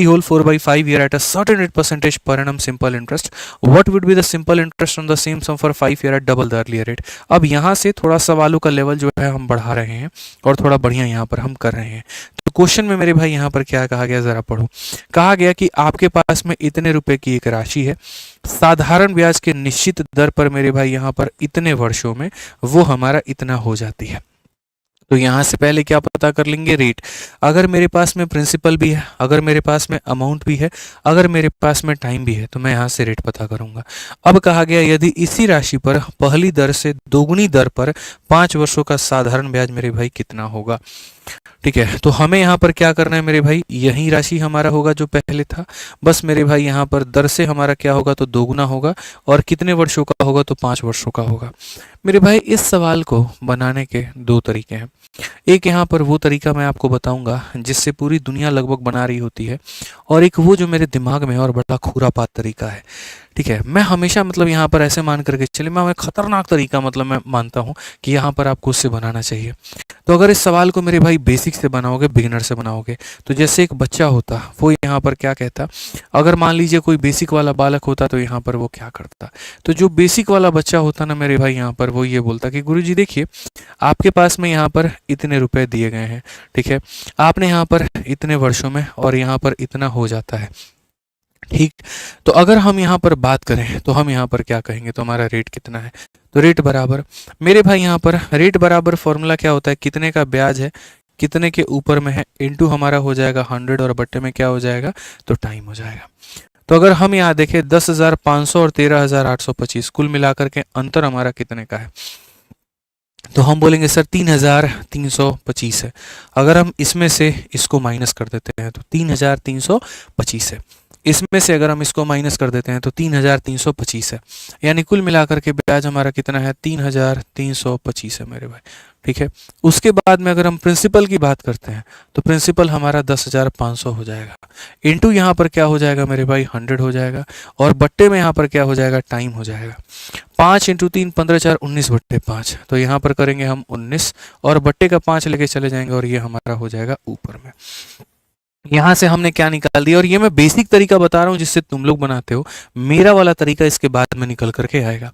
whole 4/5 year at a certain rate percentage per annum simple interest. What would be the simple interest on the same sum for 5 year at double the earlier rate? अब यहाँ से थोड़ा सवालों का लेवल जो है हम बढ़ा रहे हैं और थोड़ा बढ़िया यहाँ पर हम कर रहे हैं। तो क्वेश्चन में मेरे भाई यहाँ पर क्या कहा गया जरा पढ़ो। कहा गया कि आपके पास में इतने रुपए की एक राशि है, साधारण ब्याज के निश्चित दर पर मेरे भाई यहाँ पर इतने वर्षों में वो हमारा इतना हो जाती है। तो यहाँ से पहले क्या पता कर लेंगे, रेट। अगर मेरे पास में प्रिंसिपल भी है, अगर मेरे पास में अमाउंट भी है, अगर मेरे पास में टाइम भी है, तो मैं यहाँ से रेट पता करूंगा। अब कहा गया यदि इसी राशि पर पहली दर से दोगुनी दर पर 5 वर्षों का साधारण ब्याज मेरे भाई कितना होगा। ठीक है, तो हमें यहाँ पर क्या करना है मेरे भाई, यही राशि हमारा होगा जो पहले था, बस मेरे भाई यहाँ पर दर से हमारा क्या होगा तो दोगुना होगा, और कितने वर्षों का होगा तो 5 वर्षों का होगा। मेरे भाई इस सवाल को बनाने के 2 तरीके हैं। एक यहाँ पर वो तरीका मैं आपको बताऊंगा जिससे पूरी दुनिया लगभग बना रही होती है, और एक वो जो मेरे दिमाग में और बड़ा खुरापात तरीका है। ठीक है, मैं हमेशा मतलब यहाँ पर ऐसे मान करके चले, मैं खतरनाक तरीका मतलब मैं मानता हूँ कि यहाँ पर आपको उससे बनाना चाहिए। तो अगर इस सवाल को मेरे भाई बेसिक से बनाओगे, बिगिनर से बनाओगे, तो जैसे एक बच्चा होता वो यहाँ पर क्या कहता, अगर मान लीजिए कोई बेसिक वाला बालक होता तो यहाँ पर वो क्या करता। तो जो बेसिक वाला बच्चा होता ना मेरे भाई यहाँ पर वो ये बोलता कि गुरुजी देखिए, आपके पास में यहाँ पर इतने रुपए दिए गए हैं, ठीक है, आपने यहाँ पर इतने वर्षों में और यहाँ पर इतना हो जाता है। ठीक, तो अगर हम यहाँ पर बात करें तो हम यहाँ पर क्या कहेंगे, तो हमारा रेट कितना है, तो रेट बराबर मेरे भाई यहाँ पर रेट बराबर फॉर्मूला क्या होता है, कितने का ब्याज है, कितने के ऊपर में है, इनटू हमारा हो जाएगा 100 और बट्टे में क्या हो जाएगा तो टाइम हो जाएगा। तो अगर हम यहाँ देखें 10,500 और 13,825 कुल मिलाकर के अंतर हमारा कितने का है, तो हम बोलेंगे सर 3,325 है। अगर हम इसमें से इसको माइनस कर देते हैं तो 3,325 है, इसमें से अगर हम इसको माइनस कर देते हैं तो 3,325 है, यानी कुल मिलाकर के ब्याज हमारा कितना है 3,325 है मेरे भाई। ठीक है, उसके बाद में अगर हम प्रिंसिपल की बात करते हैं तो प्रिंसिपल हमारा 10,500 हो जाएगा, इनटू यहाँ पर क्या हो जाएगा मेरे भाई 100 हो जाएगा, और बट्टे में यहाँ पर क्या हो जाएगा टाइम हो जाएगा। 5 × 3 15 4 19 बट्टे 5, तो यहाँ पर करेंगे हम 19 और बट्टे का 5 लेके चले जाएंगे और ये हमारा हो जाएगा ऊपर में। यहाँ से हमने क्या निकाल दिया, और ये मैं बेसिक तरीका बता रहा हूँ जिससे तुम लोग बनाते हो, मेरा वाला तरीका इसके बाद में निकल करके आएगा।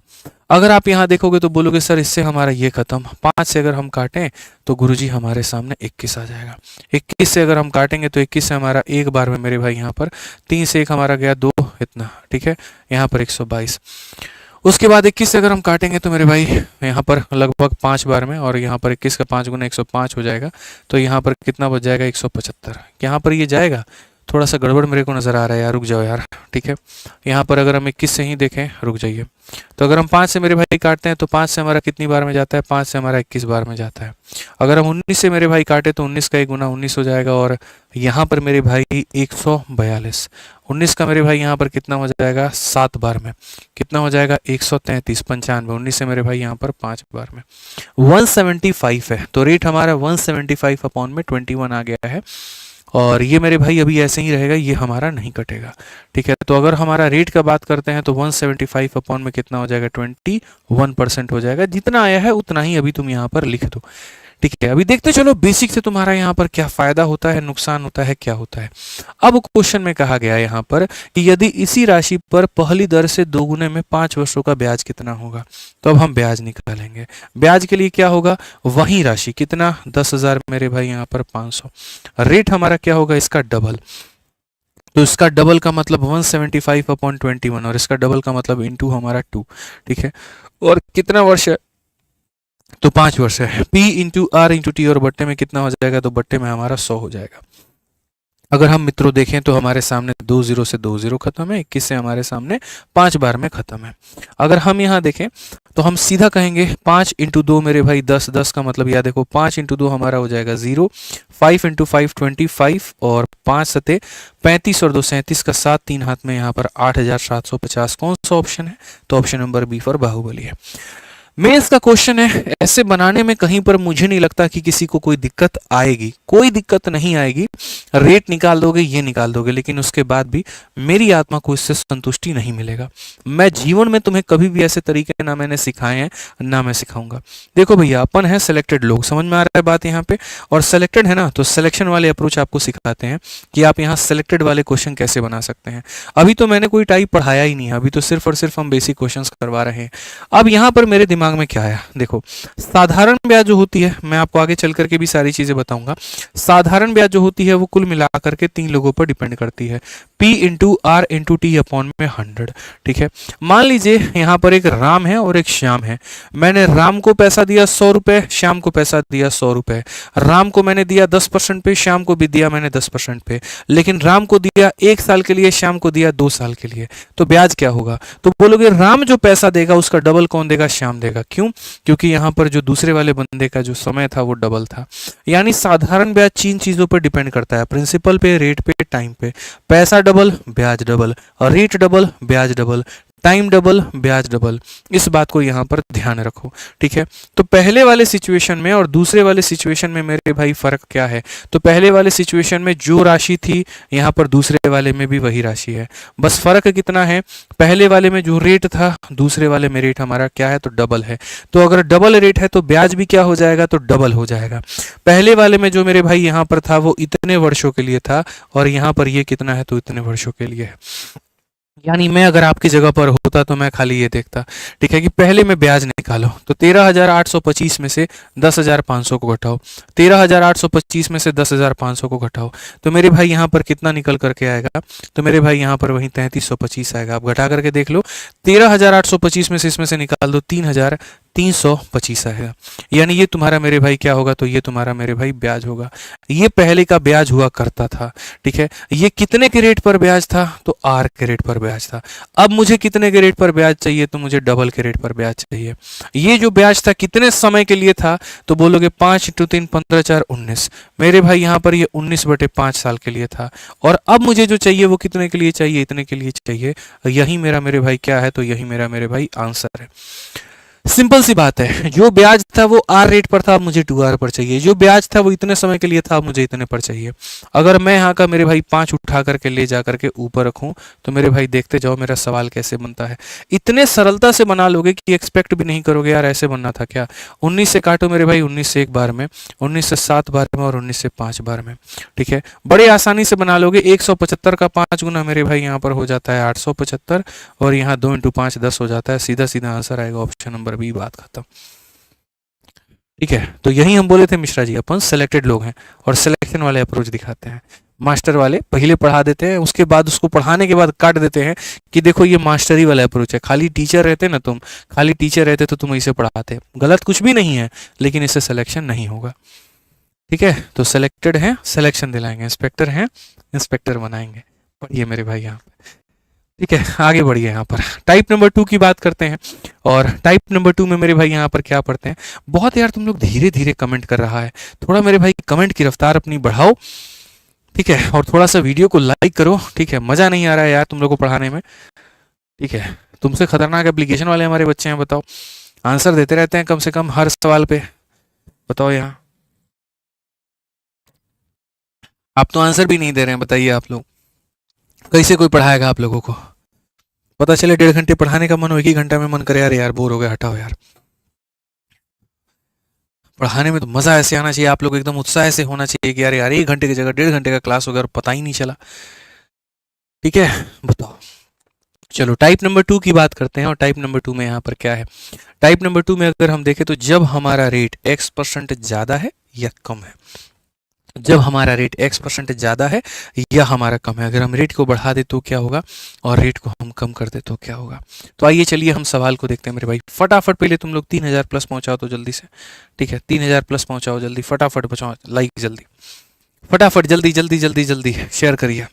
अगर आप यहाँ देखोगे तो बोलोगे सर इससे हमारा ये खत्म, 5 से अगर हम काटें तो गुरुजी हमारे सामने 21 आ जाएगा, 21 से अगर हम काटेंगे तो 21 से हमारा एक बार में मेरे भाई यहाँ पर 3 से 1 हमारा गया 2 इतना, ठीक है, यहाँ पर 122। उसके बाद 21 से अगर हम काटेंगे तो मेरे भाई यहाँ पर लगभग 5 बार में, और यहाँ पर 21 का 5 गुना 105 हो जाएगा, तो यहाँ पर कितना बच जाएगा 175। यहाँ पर ये जाएगा, थोड़ा सा गड़बड़ मेरे को नज़र आ रहा है यार, रुक जाओ यार। ठीक है, यहाँ पर अगर हम 21 से ही देखें, रुक जाइए, तो अगर हम 5 से मेरे भाई काटते हैं तो 5 से हमारा कितनी बार में जाता है, 5 से हमारा 21 बार में जाता है। अगर हम 19 से मेरे भाई काटे तो 19 का 1 गुना 19 हो जाएगा, और यहाँ पर मेरे भाई 142, 19 का मेरे भाई यहाँ पर कितना हो जाएगा 7 बार में, कितना हो जाएगा 133, 95, 19 से मेरे भाई यहाँ पर 5 बार में 175 है, तो रेट हमारा 175 अपॉन में 21 आ गया है, और ये मेरे भाई अभी ऐसे ही रहेगा, ये हमारा नहीं कटेगा। ठीक है, तो अगर हमारा रेट का बात करते हैं तो 175 अपॉन में कितना हो जाएगा 21% हो जाएगा, जितना आया है उतना ही अभी तुम यहाँ पर लिख दो। ठीक है, अभी देखते चलो बेसिक से तुम्हारा यहाँ पर क्या फायदा होता है, नुकसान होता है, क्या होता है। अब क्वेश्चन में कहा गया है यहाँ पर कि यदि इसी राशि पर पहली दर से दोगुने में 5 वर्षों का ब्याज कितना होगा, तो अब हम ब्याज निकालेंगे। ब्याज के लिए क्या होगा, वही राशि कितना 10,000 मेरे भाई यहाँ पर 500, रेट हमारा क्या होगा इसका डबल, तो इसका डबल का मतलब 175 अपॉन 21, और इसका डबल का मतलब इंटू हमारा 2। ठीक है, और कितना वर्ष है तो 5 वर्ष है, P × R × T, और बट्टे में कितना हो जाएगा तो बट्टे में हमारा 100 हो जाएगा। अगर हम मित्रों देखें तो हमारे सामने 2 जीरो से 2 जीरो खत्म है, 21 से हमारे सामने 5 बार में खत्म है। अगर हम यहाँ देखें तो हम सीधा कहेंगे 5 इंटू 2 मेरे भाई 10, 10 का मतलब याद देखो 5 इंटू 2 हमारा हो जाएगा 0, 5 इंटू 5 25 और 5 सते 35 और 2 37 का 7, 3 हाथ में यहाँ पर 8750। कौन सा ऑप्शन है? तो option number B for Baahubali है। मेंस का क्वेश्चन है, ऐसे बनाने में कहीं पर मुझे नहीं लगता कि किसी को कोई दिक्कत आएगी, कोई दिक्कत नहीं आएगी। रेट निकाल दोगे, ये निकाल दोगे, लेकिन उसके बाद भी मेरी आत्मा को इससे संतुष्टि नहीं मिलेगा। मैं जीवन में तुम्हें कभी भी ऐसे तरीके ना मैंने सिखाए हैं ना मैं सिखाऊंगा। देखो भैया, अपन है सिलेक्टेड लोग, समझ में आ रहा है बात यहाँ पे, और सिलेक्टेड है ना, तो सिलेक्शन वाले अप्रोच आपको सिखाते हैं कि आप यहाँ सिलेक्टेड वाले क्वेश्चन कैसे बना सकते हैं। अभी तो मैंने कोई टाइप पढ़ाया ही नहीं है, अभी तो सिर्फ और सिर्फ हम बेसिक क्वेश्चन करवा रहे हैं। अब यहाँ पर मेरे दिमाग में क्या आया, देखो साधारण ब्याज जो होती है, मैं आपको आगे चल करके भी सारी चीजें बताऊंगा। साधारण ब्याज जो होती है वो कुल मिलाकर के 3 लोगों पर डिपेंड करती है, P into R into T upon में 100। ठीक है, मान लीजिए यहाँ पर एक राम है और एक श्याम है। मैंने राम को पैसा दिया 100 रुपए, श्याम को पैसा दिया 100 रुपए। राम को मैंने दिया 10% पे, श्याम को भी दिया मैंने 10% पे, लेकिन राम को दिया 1 साल के लिए, श्याम को दिया 2 साल के लिए। तो ब्याज क्या होगा? तो बोलोगे राम जो पैसा देगा उसका डबल कौन देगा? श्याम देगा। क्यों? क्योंकि यहाँ पर जो दूसरे वाले बंदे का जो समय था वो डबल था। यानी साधारण ब्याज 3 चीजों पर डिपेंड करता है, प्रिंसिपल पे, रेट पे, टाइम पे। पैसा डबल, ब्याज डबल, और रेट डबल, ब्याज डबल, टाइम डबल, ब्याज डबल। इस बात को यहां पर ध्यान रखो। ठीक है, तो पहले वाले सिचुएशन में और दूसरे वाले सिचुएशन में मेरे भाई फर्क क्या है? तो पहले वाले सिचुएशन में जो राशि थी यहां पर दूसरे वाले में भी वही राशि है, बस फर्क कितना है? पहले वाले में जो रेट था दूसरे वाले में रेट हमारा क्या है? तो डबल है। तो अगर डबल रेट है तो ब्याज भी क्या हो जाएगा? तो डबल हो जाएगा। पहले वाले में जो मेरे भाई यहां पर था वो इतने वर्षों के लिए था, और यहां पर ये कितना है? तो इतने वर्षों के लिए है। यानी मैं अगर आपकी जगह पर होता तो मैं खाली ये देखता, ठीक है, कि पहले में ब्याज निकालो, तो 13,825 में से 10,500 को घटाओ, 13,825 में से 10,500 को घटाओ, तो मेरे भाई यहाँ पर कितना निकल करके आएगा? तो मेरे भाई यहाँ पर वही 3325 आएगा। आप घटा करके देख लो, 13,825 में से इसमें से निकाल दो 3,325 आएगा। यानी ये तुम्हारा मेरे भाई क्या होगा? तो ये तुम्हारा मेरे भाई ब्याज होगा। ये पहले का ब्याज हुआ करता था। ठीक है, ये कितने के रेट पर ब्याज था? तो आर के रेट पर ब्याज था। अब मुझे कितने के रेट पर ब्याज चाहिए? तो मुझे डबल के रेट पर ब्याज चाहिए। ये जो ब्याज था कितने समय के लिए था? तो बोलोगे 5 इंटू 3 15 4 19। मेरे भाई यहाँ पर ये 19/5 साल के लिए था। और अब मुझे जो चाहिए वो कितने के लिए चाहिए? इतने के लिए चाहिए। यही मेरा मेरे भाई क्या है? तो यही मेरा मेरे भाई आंसर है। सिंपल सी बात है, जो ब्याज था वो आर रेट पर था, अब मुझे 2R पर चाहिए। जो ब्याज था वो इतने समय के लिए था, अब मुझे इतने पर चाहिए। अगर मैं यहाँ का मेरे भाई 5 उठा करके ले जा करके ऊपर रखूं तो मेरे भाई देखते जाओ मेरा सवाल कैसे बनता है। इतने सरलता से बना लोगे कि एक्सपेक्ट भी नहीं करोगे यार ऐसे बनना था क्या। 19 से काटो मेरे भाई, 19 से 1 बार में, 19 से 7 बार में, और 19 से 5 बार में। ठीक है, बड़े आसानी से बना लोगे। 175 का 5 गुना मेरे भाई यहाँ पर हो जाता है 875, और यहाँ 2 इंटू 5 10 हो जाता है। सीधा सीधा आंसर आएगा ऑप्शन नंबर बी। बात खत्म। ठीक है, तो यही हम बोले थे मिश्रा जी, अपन सिलेक्टेड लोग हैं और सिलेक्शन वाले अप्रोच दिखाते हैं। मास्टर वाले पहले पढ़ा देते हैं, उसके बाद उसको पढ़ाने के बाद काट देते हैं कि देखो ये मास्टरी वाला अप्रोच है। खाली टीचर रहते ना तुम, खाली टीचर रहते तो तुम इसे पढ़ाते। गलत कुछ भी नहीं है, लेकिन इससे सिलेक्शन नहीं होगा। ठीक है, तो सिलेक्टेड है, सिलेक्शन दिलाएंगे। इंस्पेक्टर हैं, इंस्पेक्टर बनाएंगे। पढ़िए मेरे भाई यहाँ पे। ठीक है, आगे बढ़िए। यहाँ पर टाइप नंबर 2 की बात करते हैं, और टाइप नंबर 2 में मेरे भाई यहाँ पर क्या पढ़ते हैं। बहुत यार तुम लोग धीरे धीरे कमेंट कर रहा है, थोड़ा मेरे भाई कमेंट की रफ्तार अपनी बढ़ाओ। ठीक है, और थोड़ा सा वीडियो को लाइक करो। ठीक है, मजा नहीं आ रहा है यार तुम लोग को पढ़ाने में। ठीक है, तुमसे खतरनाक एप्लीकेशन वाले हमारे बच्चे हैं। बताओ, आंसर देते रहते हैं कम से कम हर सवाल पे। बताओ यहाँ, आप तो आंसर भी नहीं दे रहे हैं। बताइए आप लोग, कैसे कोई पढ़ाएगा आप लोगों को? पता चले 1.5 घंटे पढ़ाने का मन हो, 1 ही घंटा में मन करे यार यार बोर हो गया, हटाओ यार। पढ़ाने में तो मजा ऐसे आना चाहिए, आप लोग एकदम उत्साह ऐसे होना चाहिए कि यार यार 1 घंटे की जगह 1.5 घंटे का क्लास हो गया और पता ही नहीं चला। ठीक है, बताओ। चलो टाइप नंबर 2 की बात करते हैं, और टाइप नंबर 2 में यहाँ पर क्या है। टाइप नंबर 2 में अगर हम देखें तो जब हमारा रेट x% ज्यादा है या कम है, जब हमारा रेट x% ज़्यादा है या हमारा कम है। अगर हम रेट को बढ़ा दे तो क्या होगा, और रेट को हम कम कर दे तो क्या होगा। तो आइए चलिए हम सवाल को देखते हैं मेरे भाई। फटाफट पहले तुम लोग 3000 प्लस पहुंचाओ तो जल्दी से। ठीक है, 3000 प्लस पहुंचाओ जल्दी, फटाफट पहुंचाओ, लाइक जल्दी। फटाफट जल्दी जल्दी जल्दी जल्दी शेयर करिए।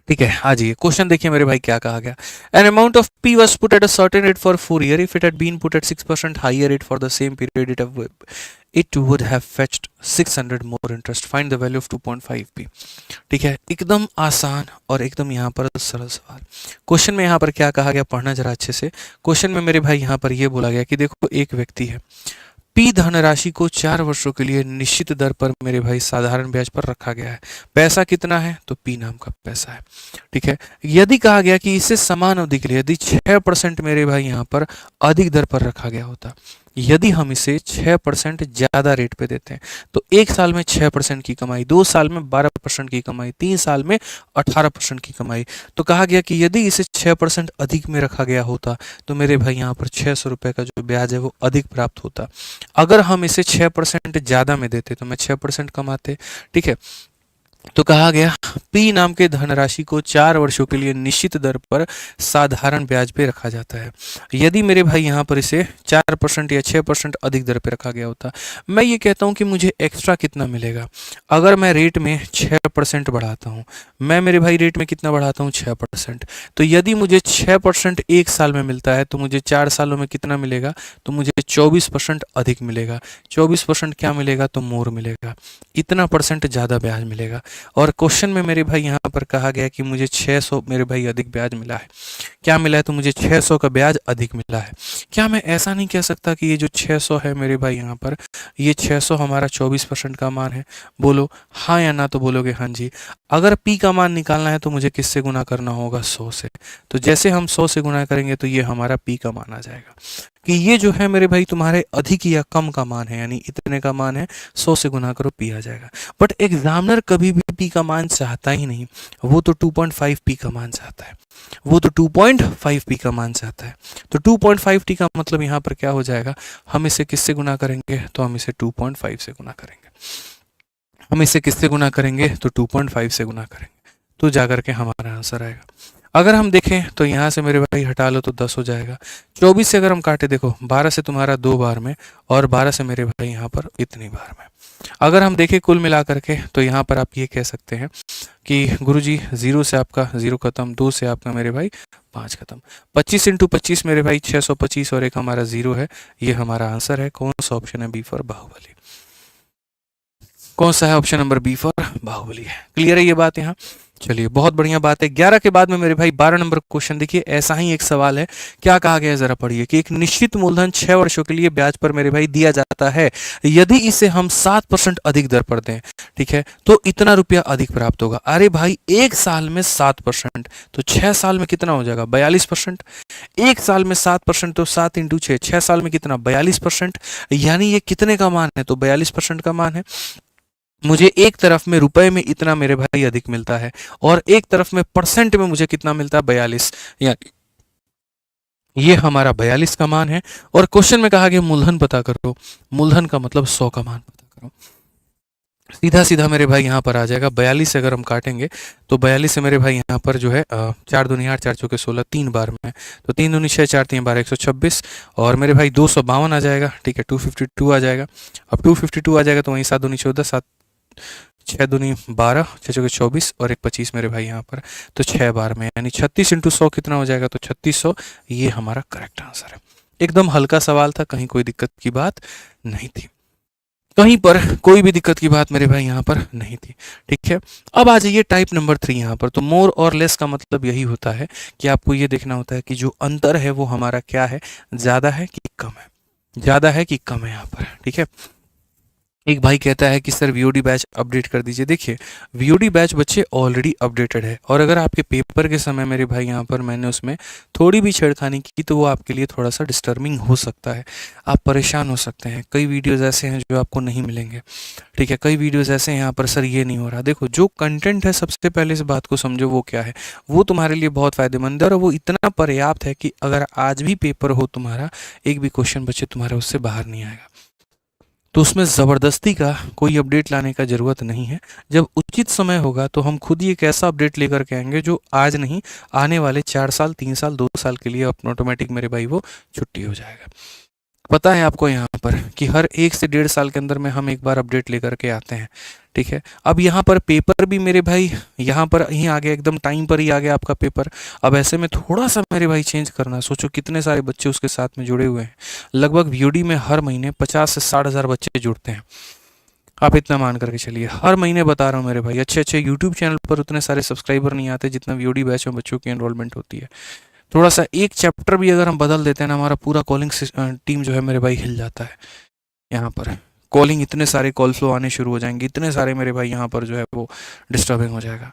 ठीक है, आ जाइए। क्वेश्चन देखिए मेरे भाई क्या कहा गया। An amount of P was put at a certain rate for 4 year, if it had been put at 6% higher rate for the same period it would have fetched 600 more interest, find the value of 2.5 P. ठीक है, एकदम आसान और एकदम यहाँ पर सरल सवाल। क्वेश्चन में यहाँ पर क्या कहा गया, पढ़ना जरा अच्छे से। क्वेश्चन में मेरे भाई यहाँ पर ये बोला गया कि देखो एक व्यक्ति है, पी धनराशि को 4 वर्षों के लिए निश्चित दर पर मेरे भाई साधारण ब्याज पर रखा गया है। पैसा कितना है, तो पी नाम का पैसा है। ठीक है, यदि कहा गया कि इसे समान अवधि के लिए यदि 6% मेरे भाई यहाँ पर अधिक दर पर रखा गया होता, यदि हम इसे 6% ज्यादा रेट पे देते हैं, तो 1 साल में 6% की कमाई, 2 साल में 12% की कमाई, 3 साल में 18% की कमाई। तो कहा गया कि यदि इसे 6% अधिक में रखा गया होता तो मेरे भाई यहाँ पर 600 रुपये का जो ब्याज है वो अधिक प्राप्त होता। अगर हम इसे 6% ज्यादा में देते तो मैं 6% कमाते। ठीक है, तो कहा गया पी नाम के धनराशि को 4 वर्षों के लिए निश्चित दर पर साधारण ब्याज पे रखा जाता है। यदि मेरे भाई यहाँ पर इसे 4% या 6% अधिक दर पे रखा गया होता, मैं ये कहता हूँ कि मुझे एक्स्ट्रा कितना मिलेगा। अगर मैं रेट में 6% बढ़ाता हूँ, मैं मेरे भाई रेट में कितना बढ़ाता हूँ, 6%, तो यदि मुझे 6% 1 साल में मिलता है तो मुझे 4 सालों में कितना मिलेगा, तो मुझे 24% अधिक मिलेगा। 24% क्या मिलेगा, तो मोर मिलेगा, इतना परसेंट ज़्यादा ब्याज मिलेगा। और क्वेश्चन में मेरे भाई यहाँ पर कहा गया कि मुझे 600 मेरे भाई अधिक ब्याज मिला है। क्या मिला है, तो मुझे 600 का ब्याज अधिक मिला है। क्या मैं ऐसा नहीं कह सकता कि ये जो 600 है मेरे भाई यहाँ पर, ये 600 हमारा 24% का मान है? बोलो हाँ या ना, तो बोलोगे हाँ जी। अगर पी का मान निकालना है तो मुझे किससे गुना करना होगा, 100 से। तो जैसे हम 100 से गुना करेंगे तो ये हमारा पी का मान आ जाएगा कि ये जो है मेरे भाई तुम्हारे अधिक या कम का मान है, यानी इतने का मान है, 100 से गुना करो पी आ जाएगा। बट एग्जामिनर कभी भी पी का मान चाहता ही नहीं, वो तो 2.5 पी का मान चाहता है, वो तो 2.5 पी का मान चाहता है। तो 2.5 टी का मतलब यहाँ पर क्या हो जाएगा, हम इसे किससे गुना करेंगे, तो हम इसे 2.5 से गुना करेंगे। हम इसे किससे गुना करेंगे, तो 2.5 से गुना करेंगे, तो जाकर के हमारा आंसर आएगा। अगर हम देखें तो यहाँ से मेरे भाई हटा लो तो 10 हो जाएगा। 24 से अगर हम काटे, देखो 12 से तुम्हारा 2 बार में और 12 से मेरे भाई यहाँ पर इतनी बार में। अगर हम देखें कुल मिला करके तो यहाँ पर आप ये कह सकते हैं कि गुरुजी 0 से आपका 0 खत्म, 2 से आपका मेरे भाई 5 खत्म, 25 × 25 मेरे भाई 625 और एक हमारा 0 है, ये हमारा आंसर है। कौन सा ऑप्शन है, बी फॉर बाहुबली। कौन सा है, option number B for Baahubali है। क्लियर है ये बात यहाँ? चलिए बहुत बढ़िया बात है। 11 के बाद में मेरे भाई 12 नंबर क्वेश्चन देखिए, ऐसा ही एक सवाल है। क्या कहा गया है जरा पढ़िए कि एक निश्चित मूलधन 6 वर्षों के लिए ब्याज पर मेरे भाई दिया जाता है, यदि इसे हम 7% अधिक दर पर दें, ठीक है, तो इतना रुपया अधिक प्राप्त होगा। अरे भाई 1 साल में 7%, तो 6 साल में कितना हो जाएगा, 42%। 1 साल में 7% तो 7 × 6, 6 साल में कितना, 42%। यानी ये कितने का मान है, तो 42% का मान है। मुझे एक तरफ में रुपए में इतना मेरे भाई अधिक मिलता है और एक तरफ में परसेंट में मुझे कितना मिलता है, 42। यानी ये हमारा 42 का मान है। और क्वेश्चन में कहा गया मूलधन पता करो, मूलधन का मतलब 100 का मान पता करो। सीधा सीधा मेरे भाई यहाँ पर आ जाएगा 42 से अगर हम काटेंगे तो 42 से मेरे भाई यहाँ पर जो है 4 दूनी 8, 4 चौके 16, 3 बार में, तो 3 दूनी 6, 4 3 12, 126 और मेरे भाई 252 आ जाएगा। ठीक है, 252 आ जाएगा। अब 252 आ जाएगा तो वहीं 7 दूनी 14, 7 6 दूनी 12, 6 चौके 24 और एक 25 मेरे भाई यहाँ पर, तो 6 बार में, यानी 36 × 100 कितना हो जाएगा, तो 3600। ये हमारा करेक्ट आंसर है। एकदम हल्का सवाल था, कहीं कोई दिक्कत की बात नहीं थी, कहीं पर कोई भी दिक्कत की बात मेरे भाई यहाँ पर नहीं थी। ठीक है, अब आ जाइए टाइप नंबर 3 यहाँ पर। तो मोर और लेस का मतलब यही होता है कि आपको ये देखना होता है कि जो अंतर है वो हमारा क्या है, ज़्यादा है कि कम है, ज़्यादा है कि कम है यहाँ पर। ठीक है, एक भाई कहता है कि सर वीओडी बैच अपडेट कर दीजिए। देखिए वीओडी बैच बच्चे ऑलरेडी अपडेटेड है, और अगर आपके पेपर के समय मेरे भाई यहाँ पर मैंने उसमें थोड़ी भी छेड़खानी की तो वो आपके लिए थोड़ा सा डिस्टर्बिंग हो सकता है, आप परेशान हो सकते हैं। कई वीडियोज़ ऐसे हैं जो आपको नहीं मिलेंगे। ठीक है, कई वीडियोज़ ऐसे हैं यहाँ पर सर ये नहीं हो रहा। देखो जो कंटेंट है, सबसे पहले इस बात को समझो वो क्या है, वो तुम्हारे लिए बहुत फ़ायदेमंद है और वो इतना पर्याप्त है कि अगर आज भी पेपर हो तुम्हारा, एक भी क्वेश्चन बच्चे तुम्हारे उससे बाहर नहीं आएगा, तो उसमें ज़बरदस्ती का कोई अपडेट लाने का ज़रूरत नहीं है। जब उचित समय होगा तो हम खुद ही एक ऐसा अपडेट लेकर के आएंगे जो आज नहीं, आने वाले 4 साल 3 साल 2 साल के लिए ऑटोमेटिक मेरे भाई वो छुट्टी हो जाएगा। पता है आपको यहाँ पर कि हर 1 से 1.5 साल के अंदर में हम एक बार अपडेट लेकर के आते हैं, ठीक है। अब यहाँ पर पेपर भी मेरे भाई यहाँ पर ही आ गया, एकदम टाइम पर ही आ गया आपका पेपर। अब ऐसे में थोड़ा सा मेरे भाई चेंज करना, सोचो कितने सारे बच्चे उसके साथ में जुड़े हुए हैं। लगभग वीओडी में हर महीने 50 से 60 हज़ार बच्चे जुड़ते हैं। आप इतना मान करके चलिए, हर महीने बता रहा हूँ मेरे भाई। अच्छे अच्छे यूट्यूब चैनल पर उतने सारे सब्सक्राइबर नहीं आते जितना वीओडी बैच में बच्चों की एनरोलमेंट होती है। थोड़ा सा एक चैप्टर भी अगर हम बदल देते हैं ना, हमारा पूरा कॉलिंग टीम जो है मेरे भाई हिल जाता है। यहाँ पर कॉलिंग, इतने सारे कॉल फ्लो आने शुरू हो जाएंगे, इतने सारे मेरे भाई यहाँ पर जो है वो डिस्टर्बिंग हो जाएगा।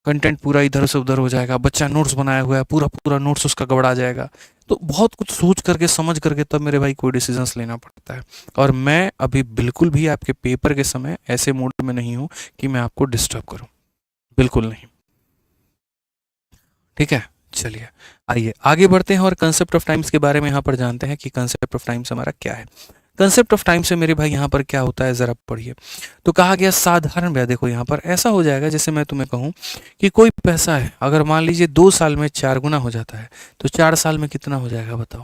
कंटेंट पूरा इधर से उधर हो जाएगा, बच्चा नोट्स बनाया हुआ है, पूरा पूरा नोट्स उसका गड़बड़ा जाएगा। तो बहुत कुछ सोच करके समझ करके तब मेरे भाई कोई डिसीजंस लेना पड़ता है। और मैं अभी बिल्कुल भी आपके पेपर के समय ऐसे मूड में नहीं हूँ कि मैं आपको डिस्टर्ब करूँ, बिल्कुल नहीं, ठीक है। चलिए आइए आगे बढ़ते हैं और कंसेप्ट ऑफ टाइम्स के बारे में यहाँ पर जानते हैं कि कंसेप्ट ऑफ टाइम्स हमारा क्या है। कंसेप्ट ऑफ टाइम से मेरे भाई यहाँ पर क्या होता है ज़रा पढ़िए। तो कहा गया साधारण ब्याज, देखो यहाँ पर ऐसा हो जाएगा जैसे मैं तुम्हें कहूँ कि कोई पैसा है, अगर मान लीजिए 2 साल में 4 गुना हो जाता है तो 4 साल में कितना हो जाएगा बताओ।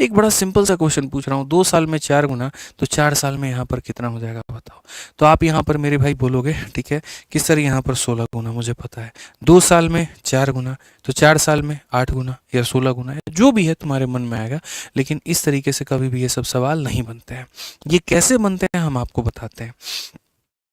एक बड़ा सिंपल सा क्वेश्चन पूछ रहा हूँ, 2 साल में 4 गुना तो 4 साल में यहाँ पर कितना हो जाएगा बताओ। तो आप यहाँ पर मेरे भाई बोलोगे, ठीक है, कि सर यहाँ पर 16 गुना मुझे पता है। 2 साल में 4 गुना तो 4 साल में 8 गुना या 16 गुना, या जो भी है तुम्हारे मन में आएगा। लेकिन इस तरीके से कभी भी ये सब सवाल नहीं बनते हैं। ये कैसे बनते हैं हम आपको बताते हैं,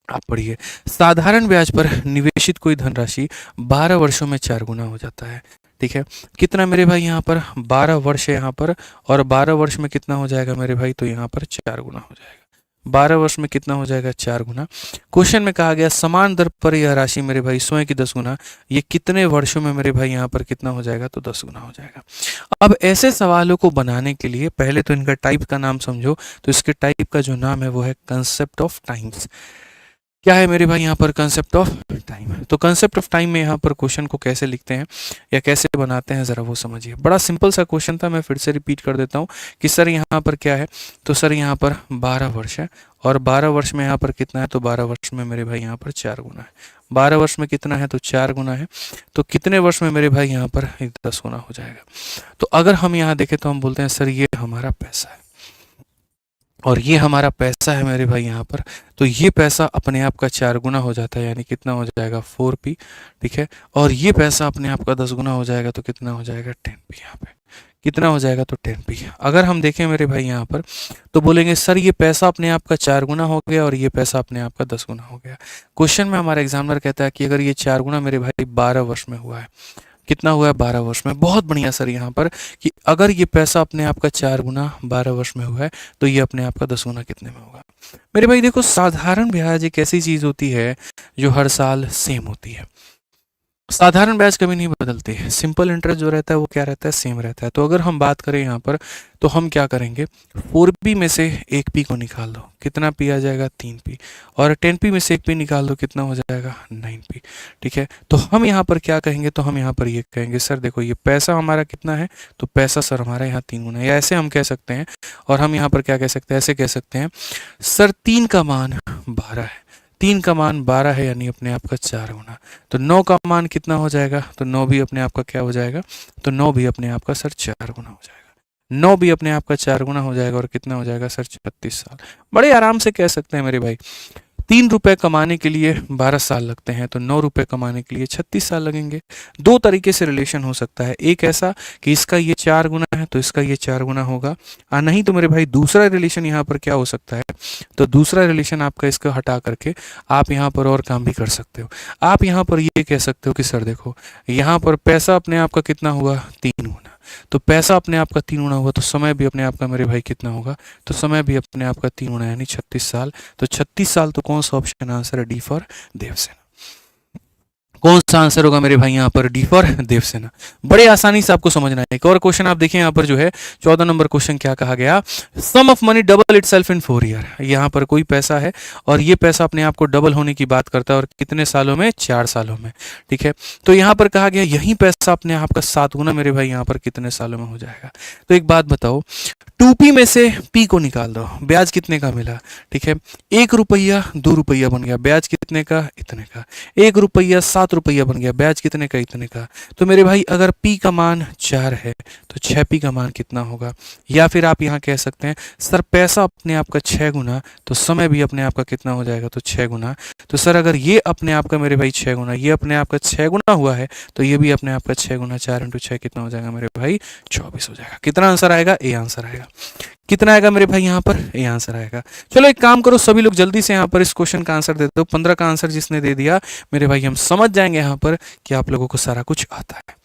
आप पढ़िए। साधारण ब्याज पर निवेशित कोई धनराशि 12 वर्षों में 4 गुना हो जाता है, ठीक है। कितना मेरे भाई यहाँ पर 12 वर्ष है यहाँ पर, और 12 वर्ष में कितना हो जाएगा मेरे भाई, तो यहाँ पर 4 गुना हो जाएगा। 12 वर्ष में कितना हो जाएगा, 4 गुना। क्वेश्चन में कहा गया समान दर पर यह राशि मेरे भाई स्वयं की 10 गुना, ये कितने वर्षों में मेरे भाई यहाँ पर कितना हो जाएगा, तो 10 गुना हो जाएगा। अब ऐसे सवालों को बनाने के लिए पहले तो इनका टाइप का नाम समझो। तो इसके टाइप का जो नाम है वो है कंसेप्ट ऑफ टाइम्स। क्या है मेरे भाई यहाँ पर कंसेप्ट ऑफ टाइम। तो कंसेप्ट ऑफ टाइम में यहाँ पर क्वेश्चन को कैसे लिखते हैं या कैसे बनाते हैं ज़रा वो समझिए। बड़ा सिंपल सा क्वेश्चन था, मैं फिर से रिपीट कर देता हूँ कि सर यहाँ पर क्या है। तो सर यहाँ पर 12 वर्ष है, और 12 वर्ष में यहाँ पर कितना है, तो 12 वर्ष में मेरे भाई यहाँ पर 4 गुना है। 12 वर्ष में कितना है, तो 4 गुना है। तो कितने वर्ष में मेरे भाई यहाँ पर 10 गुना हो जाएगा। तो अगर हम यहाँ देखें तो हम बोलते हैं सर ये हमारा पैसा है, और ये हमारा पैसा है मेरे भाई यहाँ पर। तो ये पैसा अपने आप का 4 गुना हो जाता है, यानी कितना हो जाएगा 4p, ठीक है। और ये पैसा अपने आप का 10 गुना हो जाएगा, तो कितना हो जाएगा 10p। यहाँ पे कितना हो जाएगा, तो 10p। अगर हम देखें मेरे भाई यहाँ पर तो बोलेंगे सर ये पैसा अपने आप का 4 गुना हो गया और ये पैसा अपने आप का 10 गुना हो गया। क्वेश्चन में हमारा एग्जामिनर कहता है कि अगर ये 4 गुना मेरे भाई 12 वर्ष में हुआ है, कितना हुआ है, 12 वर्ष में। बहुत बढ़िया सर यहाँ पर कि अगर ये पैसा अपने आप का 4 गुना 12 वर्ष में हुआ है तो ये अपने आप का 10 गुना कितने में होगा। मेरे भाई देखो, साधारण ब्याज एक ऐसी चीज होती है जो हर साल सेम होती है। साधारण ब्याज कभी नहीं बदलती है। सिंपल इंटरेस्ट जो रहता है वो क्या रहता है, सेम रहता है। तो अगर हम बात करें यहाँ पर तो हम क्या करेंगे, 4p में से 1p को निकाल दो, कितना p आ जाएगा, 3p। और 10p में से 1p निकाल दो, कितना हो जाएगा, 9p, ठीक है। तो हम यहाँ पर क्या कहेंगे, तो हम यहाँ पर ये कहेंगे सर देखो ये पैसा हमारा कितना है, तो पैसा सर हमारा यहाँ 3 गुना है, या ऐसे हम कह सकते हैं। और हम यहाँ पर क्या कह सकते हैं, ऐसे कह सकते हैं सर 3 का मान 12 है, 3 का मान 12 है, यानी अपने आप का 4 गुना। तो 9 का मान कितना हो जाएगा, तो 9 भी अपने आप का क्या हो जाएगा, तो 9 भी अपने आप का सर 4 गुना हो जाएगा। 9 भी अपने आप का 4 गुना हो जाएगा, और कितना हो जाएगा सर 36 साल। बड़े आराम से कह सकते हैं मेरे भाई, 3 रुपए कमाने के लिए 12 साल लगते हैं, तो 9 रुपए कमाने के लिए 36 साल लगेंगे। दो तरीके से रिलेशन हो सकता है, एक ऐसा कि इसका ये 4 गुना है तो इसका ये 4 गुना होगा, और नहीं तो मेरे भाई दूसरा रिलेशन यहाँ पर क्या हो सकता है, तो दूसरा रिलेशन आपका इसका हटा करके आप यहाँ पर और काम भी कर सकते हो। आप यहाँ पर ये कह सकते हो कि सर देखो यहाँ पर पैसा अपने आप का कितना हुआ, 3 गुना। तो पैसा अपने आप का 3 गुना हुआ, तो समय भी अपने आप का मेरे भाई कितना होगा, तो समय भी अपने आप का 3 गुना, यानी 36 साल। तो 36 साल, तो कौन सा ऑप्शन आंसर है, डी फॉर देवसेना। कौन सा आंसर होगा मेरे भाई यहाँ पर, डी फॉर देवसेना। बड़े आसानी से आपको समझना है। एक और क्वेश्चन आप देखिए यहाँ पर जो है 14 नंबर क्वेश्चन क्या कहा गया, sum of money double itself in 4 year. यहाँ पर कोई पैसा है और ये पैसा अपने आप को डबल होने की बात करता है, और कितने सालों में, 4 सालों में, ठीक है। तो यहाँ पर कहा गया यही पैसा अपने आप का 7 गुना मेरे भाई यहाँ पर कितने सालों में हो जाएगा। तो एक बात बताओ, 2p में से p को निकाल दो, ब्याज कितने का मिला, ठीक है, 1 रुपया 2 रुपया बन गया, ब्याज कितने का, इतने का, 1 रुपया 7 रुपया बन गया, ब्याज कितने का, इतने का। तो मेरे भाई अगर p का मान 4 है तो 6p का मान कितना होगा। या फिर आप यहाँ कह सकते हैं सर पैसा अपने आप का 6 गुना तो समय भी अपने आप का कितना हो जाएगा, तो 6 गुना। तो सर अगर ये अपने आप का मेरे भाई 6 गुना, ये अपने आप का 6 गुना हुआ है तो ये भी अपने आप का 6 गुना, 4 इंटू 6 कितना हो जाएगा मेरे भाई, 24 हो जाएगा। कितना आंसर आएगा, ए आंसर आएगा। कितना आएगा मेरे भाई यहाँ पर, ए आंसर आएगा। चलो एक काम करो सभी लोग जल्दी से यहाँ पर इस क्वेश्चन का आंसर दे दो। 15 का आंसर जिसने दे दिया मेरे भाई हम समझ जाएंगे यहाँ पर कि आप लोगों को सारा कुछ आता है,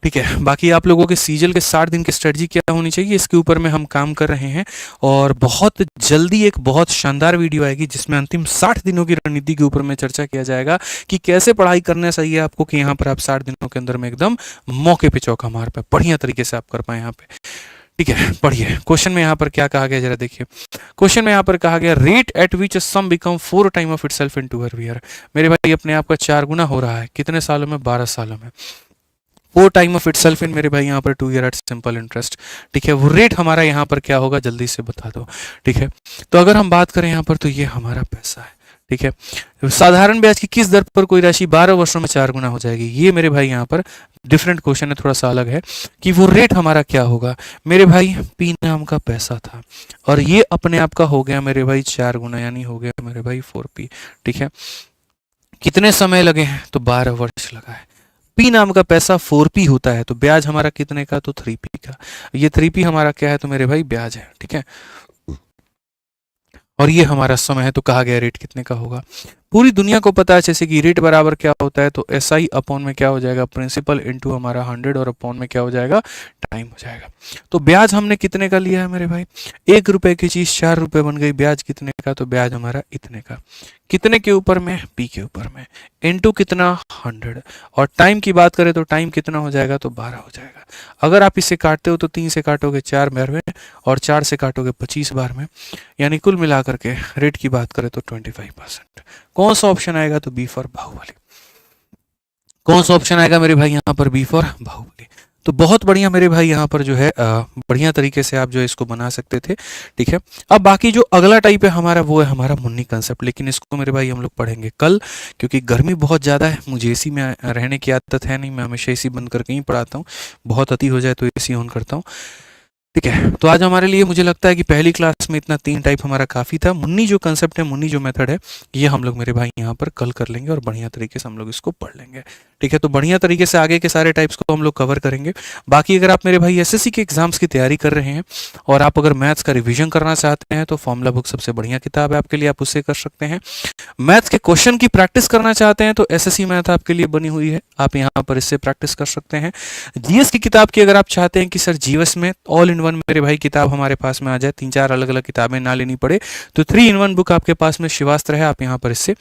ठीक है। बाकी आप लोगों के सीजल के 60 दिन की स्ट्रेटजी क्या होनी चाहिए इसके ऊपर में हम काम कर रहे हैं और बहुत जल्दी एक बहुत शानदार वीडियो आएगी जिसमें अंतिम 60 दिनों की रणनीति के ऊपर में चर्चा किया जाएगा कि कैसे पढ़ाई करना चाहिए आपको कि यहाँ पर आप 60 दिनों के अंदर में एकदम मौके पे चौका मार पाए, बढ़िया तरीके से आप कर पाए यहाँ पे, ठीक है। पढ़िए क्वेश्चन में यहाँ पर क्या कहा गया जरा देखिए। क्वेश्चन में यहाँ पर कहा गया rate at which sum become 4 time of itself in 2 year. मेरे भाई अपने आप का 4 गुना हो रहा है कितने सालों में, 12 सालों में। 4 टाइम ऑफ इटसेल्फ इन मेरे भाई यहाँ पर 2 ईयर एट सिंपल इंटरेस्ट, ठीक है। वो रेट हमारा यहाँ पर क्या होगा जल्दी से बता दो, ठीक है। तो अगर हम बात करें यहाँ पर तो ये हमारा पैसा है, ठीक है। साधारण ब्याज की किस दर पर कोई राशि 12 वर्षों में 4 गुना हो जाएगी, ये मेरे भाई यहाँ पर डिफरेंट क्वेश्चन है, थोड़ा सा अलग है कि वो रेट हमारा क्या होगा। मेरे भाई पी नाम का पैसा था और ये अपने आप का हो गया मेरे भाई 4 गुना, यानी हो गया मेरे भाई 4p, ठीक है। कितने समय लगे हैं, तो 12 वर्ष लगा है। पी नाम का पैसा 4p होता है तो ब्याज हमारा कितने का, तो 3p का। ये 3p हमारा क्या है, तो मेरे भाई ब्याज है, ठीक है। और ये हमारा समय है तो कहा गया रेट कितने का होगा। पूरी दुनिया को पता है जैसे कि रेट बराबर क्या होता है, तो SI अपॉन में क्या हो जाएगा, प्रिंसिपल इनटू हमारा 100 और अपॉन में क्या हो जाएगा, टाइम हो जाएगा। तो ब्याज हमने कितने का लिया है मेरे भाई, 1 रुपए की चीज 4 रुपए बन गई, ब्याज कितने का, तो ब्याज हमारा इतने का। कितने के ऊपर में, P के ऊपर में, इनटू कितना 100 और टाइम की बात करें तो टाइम कितना हो जाएगा, तो 12 हो जाएगा। अगर आप इसे काटते हो तो 3 से काटोगे 4 बार में और 4 से काटोगे 25 बार में, यानी कुल मिलाकर के रेट की बात करें तो 25%। कौन सा ऑप्शन आएगा, तो बी फॉर बाहुबली। कौन सा ऑप्शन आएगा मेरे भाई यहाँ पर, बी फॉर बाहुबली। तो बहुत बढ़िया मेरे भाई यहाँ पर जो है बढ़िया तरीके से आप जो है इसको बना सकते थे, ठीक है। अब बाकी जो अगला टाइप है हमारा वो है हमारा मुन्नी कंसेप्ट, लेकिन इसको मेरे भाई हम लोग पढ़ेंगे कल क्योंकि गर्मी बहुत ज़्यादा है। मुझे एसी में रहने की आदत है नहीं, मैं हमेशा एसी बंद करके ही पढ़ाता हूँ, बहुत अति हो जाए तो एसी ऑन करता हूँ, ठीक है। तो आज हमारे लिए मुझे लगता है कि पहली क्लास में इतना 3 टाइप हमारा काफ़ी था। मुन्नी जो कंसेप्ट है, मुन्नी जो मेथड है, ये हम लोग मेरे भाई यहाँ पर कल कर लेंगे और बढ़िया तरीके से हम लोग इसको पढ़ लेंगे, ठीक है। तो बढ़िया तरीके से आगे के सारे टाइप्स को हम लोग कवर करेंगे। बाकी अगर आप मेरे भाई SSC के एग्जाम्स की तैयारी कर रहे हैं और आप अगर मैथ्स का रिविजन करना चाहते हैं तो फॉर्मूला बुक सबसे बढ़िया किताब है आपके लिए, आप उससे कर सकते हैं। मैथ्स के क्वेश्चन की प्रैक्टिस करना चाहते हैं तो SSC मैथ आपके लिए बनी हुई है, आप यहाँ पर इससे प्रैक्टिस कर सकते हैं। GS की किताब की अगर आप चाहते हैं कि सर GS में ऑल इन वन मेरे भाई किताब हमारे पास में आ जाए, 3-4 अलग अलग किताबें ना लेनी पड़े, तो 3 in 1 बुक आपके पास में शिवास्त्र है, आप यहाँ पर इससे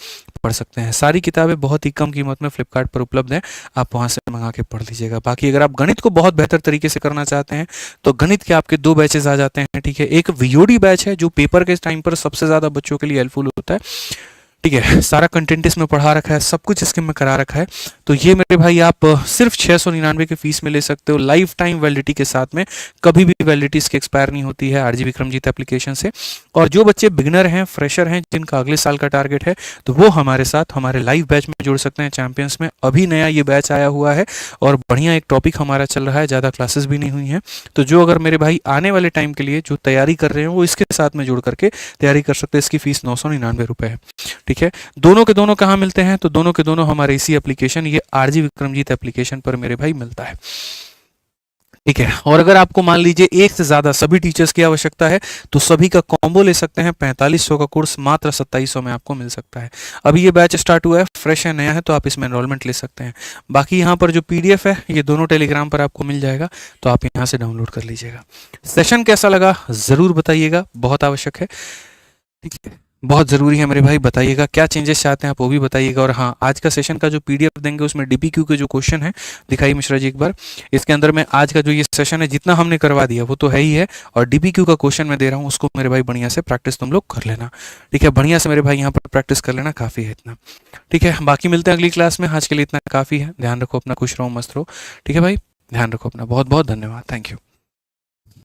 पढ़ सकते हैं। सारी किताबें बहुत ही कम कीमत में फ्लिपकार्ट पर उपलब्ध हैं, आप वहाँ से मंगा के पढ़ लीजिएगा। बाकी अगर आप गणित को बहुत बेहतर तरीके से करना चाहते हैं तो गणित के आपके 2 बैचेस आ जाते हैं, ठीक है। एक VOD बैच है जो पेपर के टाइम पर सबसे ज़्यादा बच्चों के लिए हेल्पफुल होता है, ठीक है। सारा कंटेंट इसमें पढ़ा रखा है, सब कुछ इसके में करा रखा है। तो ये मेरे भाई आप सिर्फ 699 के फीस में ले सकते हो, लाइफ टाइम वैलिडिटी के साथ में, कभी भी वैलिडिटी इसकी एक्सपायर नहीं होती है RG विक्रमजीत एप्लीकेशन से। और जो बच्चे बिगिनर हैं, फ्रेशर हैं, जिनका अगले साल का टारगेट है, तो वो हमारे साथ हमारे लाइव बैच में जुड़ सकते हैं चैंपियंस में। अभी नया ये बैच आया हुआ है और बढ़िया एक टॉपिक हमारा चल रहा है, ज़्यादा क्लासेस भी नहीं हुई हैं। तो जो अगर मेरे भाई आने वाले टाइम के लिए जो तैयारी कर रहे हैं वो इसके साथ में जुड़ करके तैयारी कर सकते हैं। इसकी फीस 999 रुपये है, ठीक है। दोनों के दोनों कहाँ मिलते हैं, तो दोनों के दोनों हमारे इसी एप्लीकेशन, ये RG विक्रमजीत एप्लीकेशन पर मेरे भाई मिलता है, ठीक है। और अगर आपको मान लीजिए एक से ज्यादा सभी टीचर्स की आवश्यकता है तो सभी का कॉम्बो ले सकते हैं। 4500 का कोर्स मात्र 2700 में आपको मिल सकता है। अभी ये बैच स्टार्ट हुआ है, फ्रेश है, नया है, तो आप इसमें एनरोलमेंट ले सकते हैं। बाकी यहाँ पर जो PDF है ये दोनों टेलीग्राम पर आपको मिल जाएगा, तो आप यहाँ से डाउनलोड कर लीजिएगा। सेशन कैसा लगा जरूर बताइएगा, बहुत आवश्यक है, ठीक है, बहुत ज़रूरी है मेरे भाई। बताइएगा क्या चेंजेस चाहते हैं आप, वो भी बताइएगा। और हाँ, आज का सेशन का जो PDF देंगे उसमें DPQ के जो क्वेश्चन है, दिखाइए मिश्रा जी एक बार। इसके अंदर में आज का जो ये सेशन है जितना हमने करवा दिया वो तो है ही है, और DPQ का क्वेश्चन मैं दे रहा हूँ उसको मेरे भाई बढ़िया से प्रैक्टिस तुम लोग कर लेना, ठीक है। बढ़िया से मेरे भाई यहाँ पर प्रैक्टिस कर लेना, काफ़ी है इतना, ठीक है। बाकी मिलते हैं अगली क्लास में, आज के लिए इतना काफ़ी है। ध्यान रखो अपना, खुश रहो, मस्त रहो, ठीक है भाई, ध्यान रखो अपना। बहुत बहुत धन्यवाद, थैंक यू।